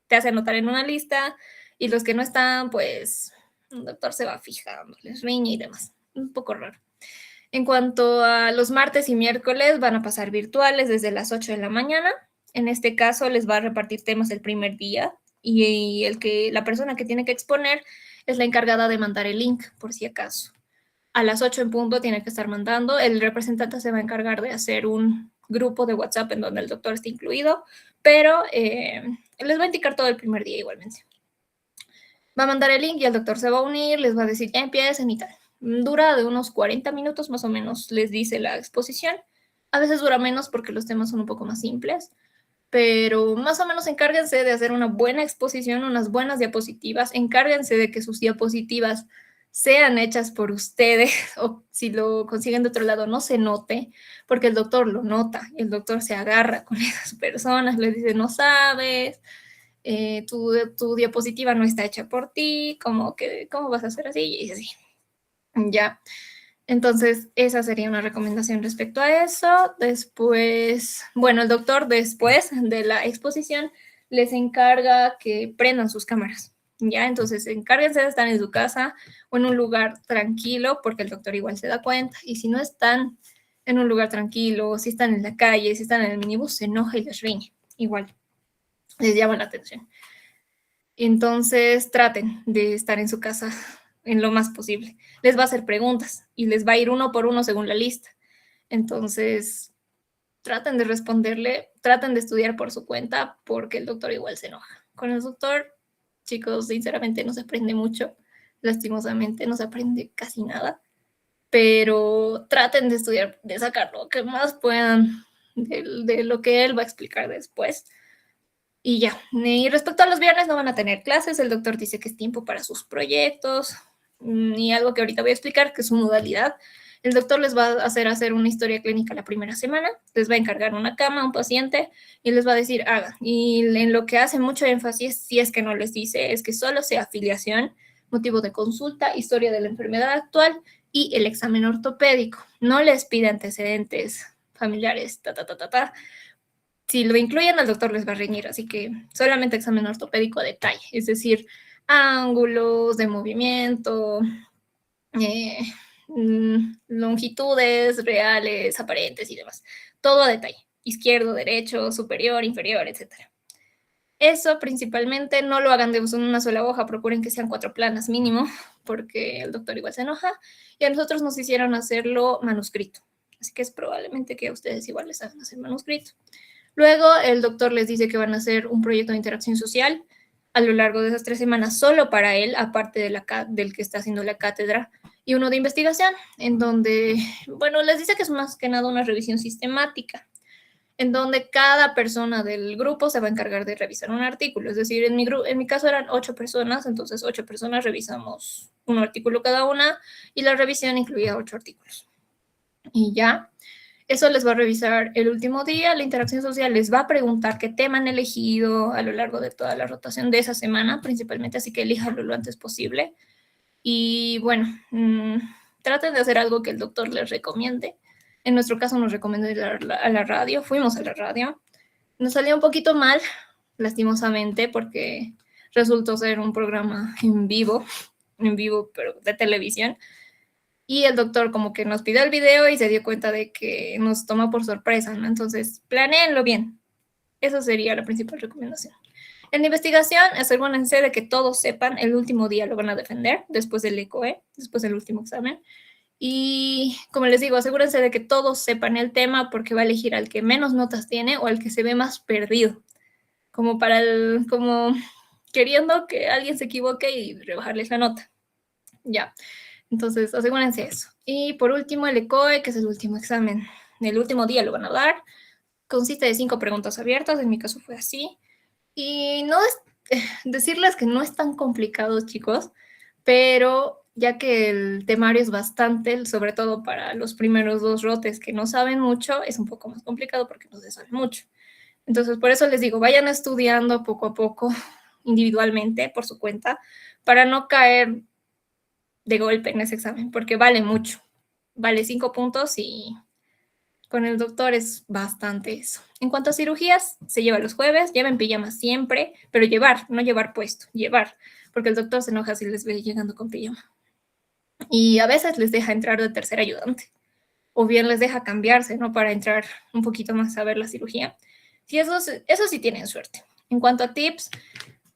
te hace anotar en una lista y los que no están, pues el doctor se va fijando, les riñe y demás. Un poco raro. En cuanto a los martes y miércoles, van a pasar virtuales desde las 8 de la mañana. En este caso, les va a repartir temas el primer día y la persona que tiene que exponer es la encargada de mandar el link, por si acaso. A las 8 en punto tiene que estar mandando. El representante se va a encargar de hacer un grupo de WhatsApp en donde el doctor esté incluido, pero les va a indicar todo el primer día igualmente. Va a mandar el link y el doctor se va a unir, les va a decir ya empiecen y tal. Dura de unos 40 minutos más o menos, les dice la exposición. A veces dura menos porque los temas son un poco más simples, pero más o menos encárguense de hacer una buena exposición, unas buenas diapositivas, encárguense de que sus diapositivas sean hechas por ustedes o si lo consiguen de otro lado no se note, porque el doctor lo nota y el doctor se agarra con esas personas, les dice, no sabes, tu diapositiva no está hecha por ti, ¿cómo vas a hacer así? Y así, ya. Entonces, esa sería una recomendación respecto a eso. Después, bueno, el doctor después de la exposición les encarga que prendan sus cámaras, ¿ya? Entonces, encárguense de estar en su casa o en un lugar tranquilo, porque el doctor igual se da cuenta. Y si no están en un lugar tranquilo, si están en la calle, si están en el minibús, se enoja y les riñe. Igual, les llama la atención. Entonces, traten de estar en su casa en lo más posible. Les va a hacer preguntas y les va a ir uno por uno según la lista. Entonces, traten de responderle, traten de estudiar por su cuenta porque el doctor igual se enoja. Con el doctor, chicos, sinceramente no se aprende mucho. Lastimosamente no se aprende casi nada. Pero traten de estudiar, de sacar lo que más puedan de lo que él va a explicar después. Y ya, y respecto a los viernes no van a tener clases, el doctor dice que es tiempo para sus proyectos y algo que ahorita voy a explicar, que es su modalidad. El doctor les va a hacer una historia clínica la primera semana, les va a encargar una cama a un paciente y les va a decir, hagan. Y en lo que hace mucho énfasis, si es que no les dice, es que solo sea afiliación, motivo de consulta, historia de la enfermedad actual y el examen ortopédico. No les pide antecedentes familiares, si lo incluyen, al doctor les va a reñir, así que solamente examen ortopédico a detalle, es decir, ángulos de movimiento, eh, longitudes reales, aparentes y demás. Todo a detalle, izquierdo, derecho, superior, inferior, etc. Eso principalmente no lo hagan de una sola hoja, procuren que sean 4 planas mínimo, porque el doctor igual se enoja, y a nosotros nos hicieron hacerlo manuscrito, así que es probablemente que a ustedes igual les hagan hacer manuscrito. Luego el doctor les dice que van a hacer un proyecto de interacción social a lo largo de esas 3 semanas solo para él, aparte del que está haciendo la cátedra, y uno de investigación, en donde, bueno, les dice que es más que nada una revisión sistemática, en donde cada persona del grupo se va a encargar de revisar un artículo. Es decir, en mi caso eran 8 personas, entonces 8 personas revisamos un artículo cada una y la revisión incluía 8 artículos. Y ya. Eso les va a revisar el último día, la interacción social les va a preguntar qué tema han elegido a lo largo de toda la rotación de esa semana, principalmente, así que elíjanlo lo antes posible. Y bueno, traten de hacer algo que el doctor les recomiende. En nuestro caso nos recomendó ir a la radio, fuimos a la radio. Nos salió un poquito mal, lastimosamente, porque resultó ser un programa en vivo, pero de televisión. Y el doctor como que nos pidió el video y se dio cuenta de que nos toma por sorpresa, ¿no? Entonces, planéenlo bien. Eso sería la principal recomendación. En la investigación, asegúrense de que todos sepan, el último día lo van a defender, después del ECOE, después del último examen. Y como les digo, asegúrense de que todos sepan el tema porque va a elegir al que menos notas tiene o al que se ve más perdido. Como queriendo que alguien se equivoque y rebajarles la nota. Ya. Entonces, asegúrense eso. Y por último, el ECOE, que es el último examen. El último día lo van a dar. Consiste de 5 preguntas abiertas. En mi caso fue así. Y no es decirles que no es tan complicado, chicos, pero ya que el temario es bastante, sobre todo para los primeros 2 rotes que no saben mucho, es un poco más complicado porque no se sabe mucho. Entonces, por eso les digo, vayan estudiando poco a poco, individualmente, por su cuenta, para no caer de golpe en ese examen, porque vale mucho. Vale 5 puntos y con el doctor es bastante eso. En cuanto a cirugías, se lleva los jueves, lleven pijama siempre, pero llevar, no llevar puesto, llevar, porque el doctor se enoja si les ve llegando con pijama. Y a veces les deja entrar de tercer ayudante, o bien les deja cambiarse, ¿no? Para entrar un poquito más a ver la cirugía. Sí, eso sí tienen suerte. En cuanto a tips,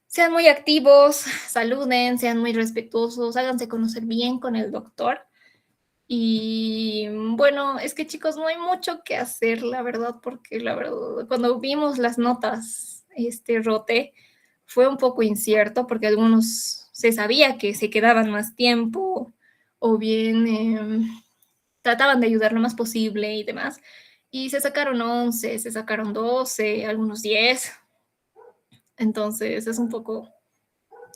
sean muy activos, saluden, sean muy respetuosos, háganse conocer bien con el doctor. Y bueno, es que chicos, no hay mucho que hacer, la verdad, porque la verdad, cuando vimos las notas, rote, fue un poco incierto, porque algunos se sabía que se quedaban más tiempo, o bien trataban de ayudar lo más posible y demás. y se sacaron 11, se sacaron 12, algunos 10. Entonces es un poco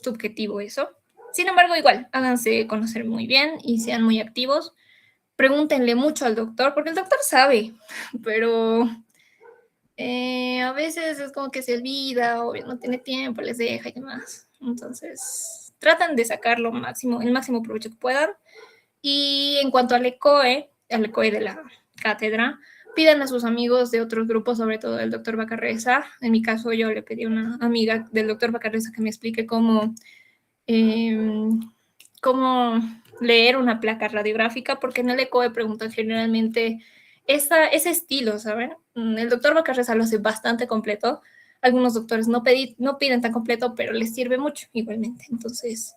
subjetivo eso. Sin embargo, igual, háganse conocer muy bien y sean muy activos. Pregúntenle mucho al doctor, porque el doctor sabe, pero a veces es como que se olvida o no tiene tiempo, les deja y demás. Entonces, tratan de sacar el máximo provecho que puedan. Y en cuanto al ECOE de la cátedra, pidan a sus amigos de otros grupos, sobre todo del doctor Bacarreza. En mi caso, yo le pedí a una amiga del doctor Bacarreza que me explique cómo leer una placa radiográfica, porque en el ECOE preguntan generalmente ese estilo, ¿saben? El doctor Bacarreza lo hace bastante completo. Algunos doctores no piden tan completo, pero les sirve mucho igualmente. Entonces,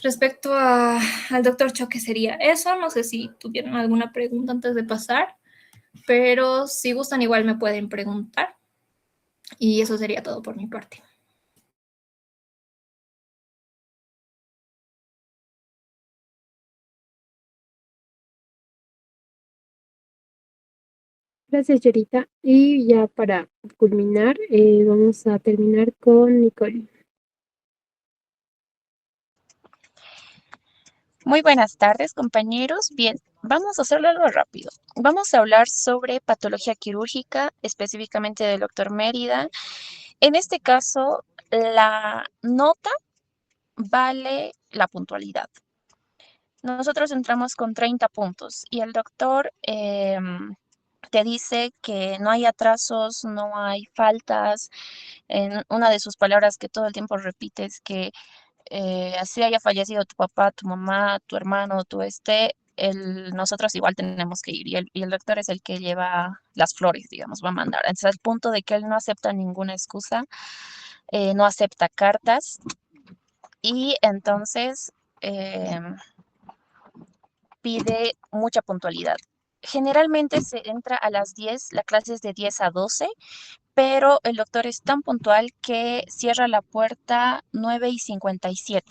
respecto al doctor Choque sería eso. No sé si tuvieron alguna pregunta antes de pasar, pero si gustan igual me pueden preguntar. Y eso sería todo por mi parte. Gracias, Yorita. Y ya para culminar, vamos a terminar con Nicole. Muy buenas tardes, compañeros. Bien, vamos a hacerlo algo rápido. Vamos a hablar sobre patología quirúrgica, específicamente del doctor Mérida. En este caso, la nota vale la puntualidad. Nosotros entramos con 30 puntos y el doctor te dice que no hay atrasos, no hay faltas. En una de sus palabras que todo el tiempo repite es que así haya fallecido tu papá, tu mamá, tu hermano, nosotros igual tenemos que ir. Y el doctor es el que lleva las flores, digamos, va a mandar. Hasta el punto de que él no acepta ninguna excusa, no acepta cartas. Y entonces pide mucha puntualidad. Generalmente se entra a las 10, la clase es de 10 a 12, pero el doctor es tan puntual que cierra la puerta 9:57.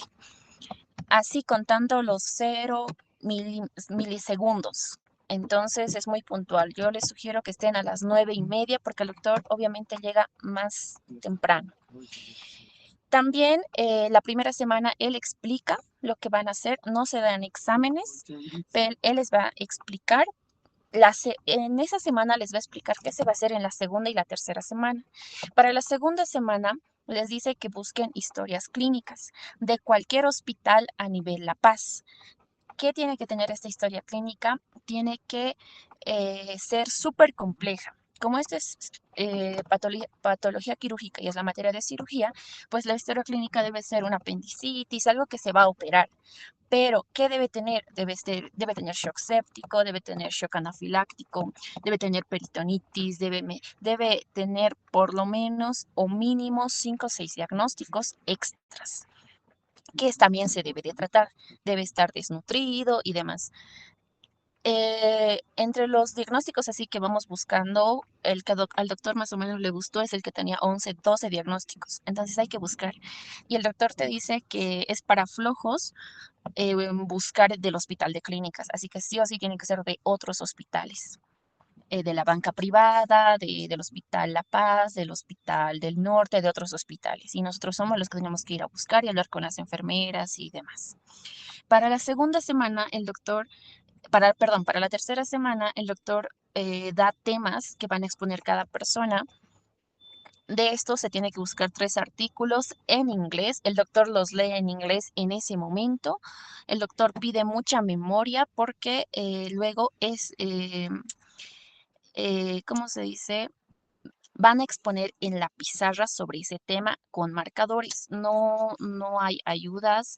Así contando los 0 milisegundos. Entonces es muy puntual. Yo les sugiero que estén a las 9:30 porque el doctor obviamente llega más temprano. También la primera semana él explica lo que van a hacer. No se dan exámenes, pero él les va a explicar. En esa semana les va a explicar qué se va a hacer en la segunda y la tercera semana. Para la segunda semana les dice que busquen historias clínicas de cualquier hospital a nivel La Paz. ¿Qué tiene que tener esta historia clínica? Tiene que ser súper compleja. Como esta es patología quirúrgica y es la materia de cirugía, pues la historia clínica debe ser una apendicitis, algo que se va a operar. Pero, ¿qué debe tener? Debe tener shock séptico, debe tener shock anafiláctico, debe tener peritonitis, debe tener por lo menos o mínimo 5 o 6 diagnósticos extras, que también se debe de tratar. Debe estar desnutrido y demás. Entre los diagnósticos así que vamos buscando, el que al doctor más o menos le gustó es el que tenía 11, 12 diagnósticos. Entonces hay que buscar. Y el doctor te dice que es para flojos buscar del hospital de clínicas. Así que sí o sí tiene que ser de otros hospitales. De la banca privada, del Hospital La Paz, del Hospital del Norte, de otros hospitales. Y nosotros somos los que tenemos que ir a buscar y hablar con las enfermeras y demás. Para la segunda semana, para la tercera semana, el doctor da temas que van a exponer cada persona. De esto se tiene que buscar 3 artículos en inglés. El doctor los lee en inglés en ese momento. El doctor pide mucha memoria porque luego ¿cómo se dice? Van a exponer en la pizarra sobre ese tema con marcadores. No hay ayudas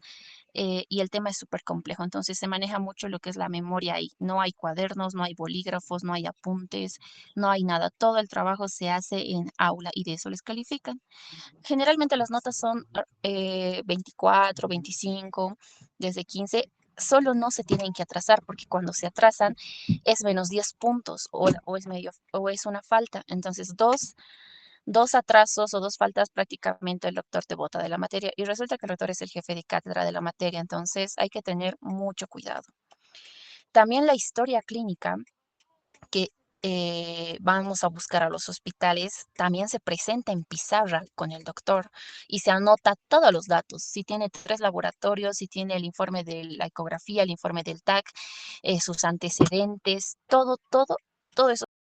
y el tema es súper complejo. Entonces se maneja mucho lo que es la memoria ahí. No hay cuadernos, no hay bolígrafos, no hay apuntes, no hay nada. Todo el trabajo se hace en aula y de eso les califican. Generalmente las notas son 24, 25, desde 15. Solo no se tienen que atrasar porque cuando se atrasan es menos 10 puntos o es una falta. Entonces, dos atrasos o 2 faltas prácticamente el doctor te bota de la materia y resulta que el doctor es el jefe de cátedra de la materia. Entonces, hay que tener mucho cuidado. También la historia clínica, que vamos a buscar a los hospitales, también se presenta en pizarra con el doctor y se anota todos los datos. Si tiene 3 laboratorios, si tiene el informe de la ecografía, el informe del TAC, sus antecedentes, todo eso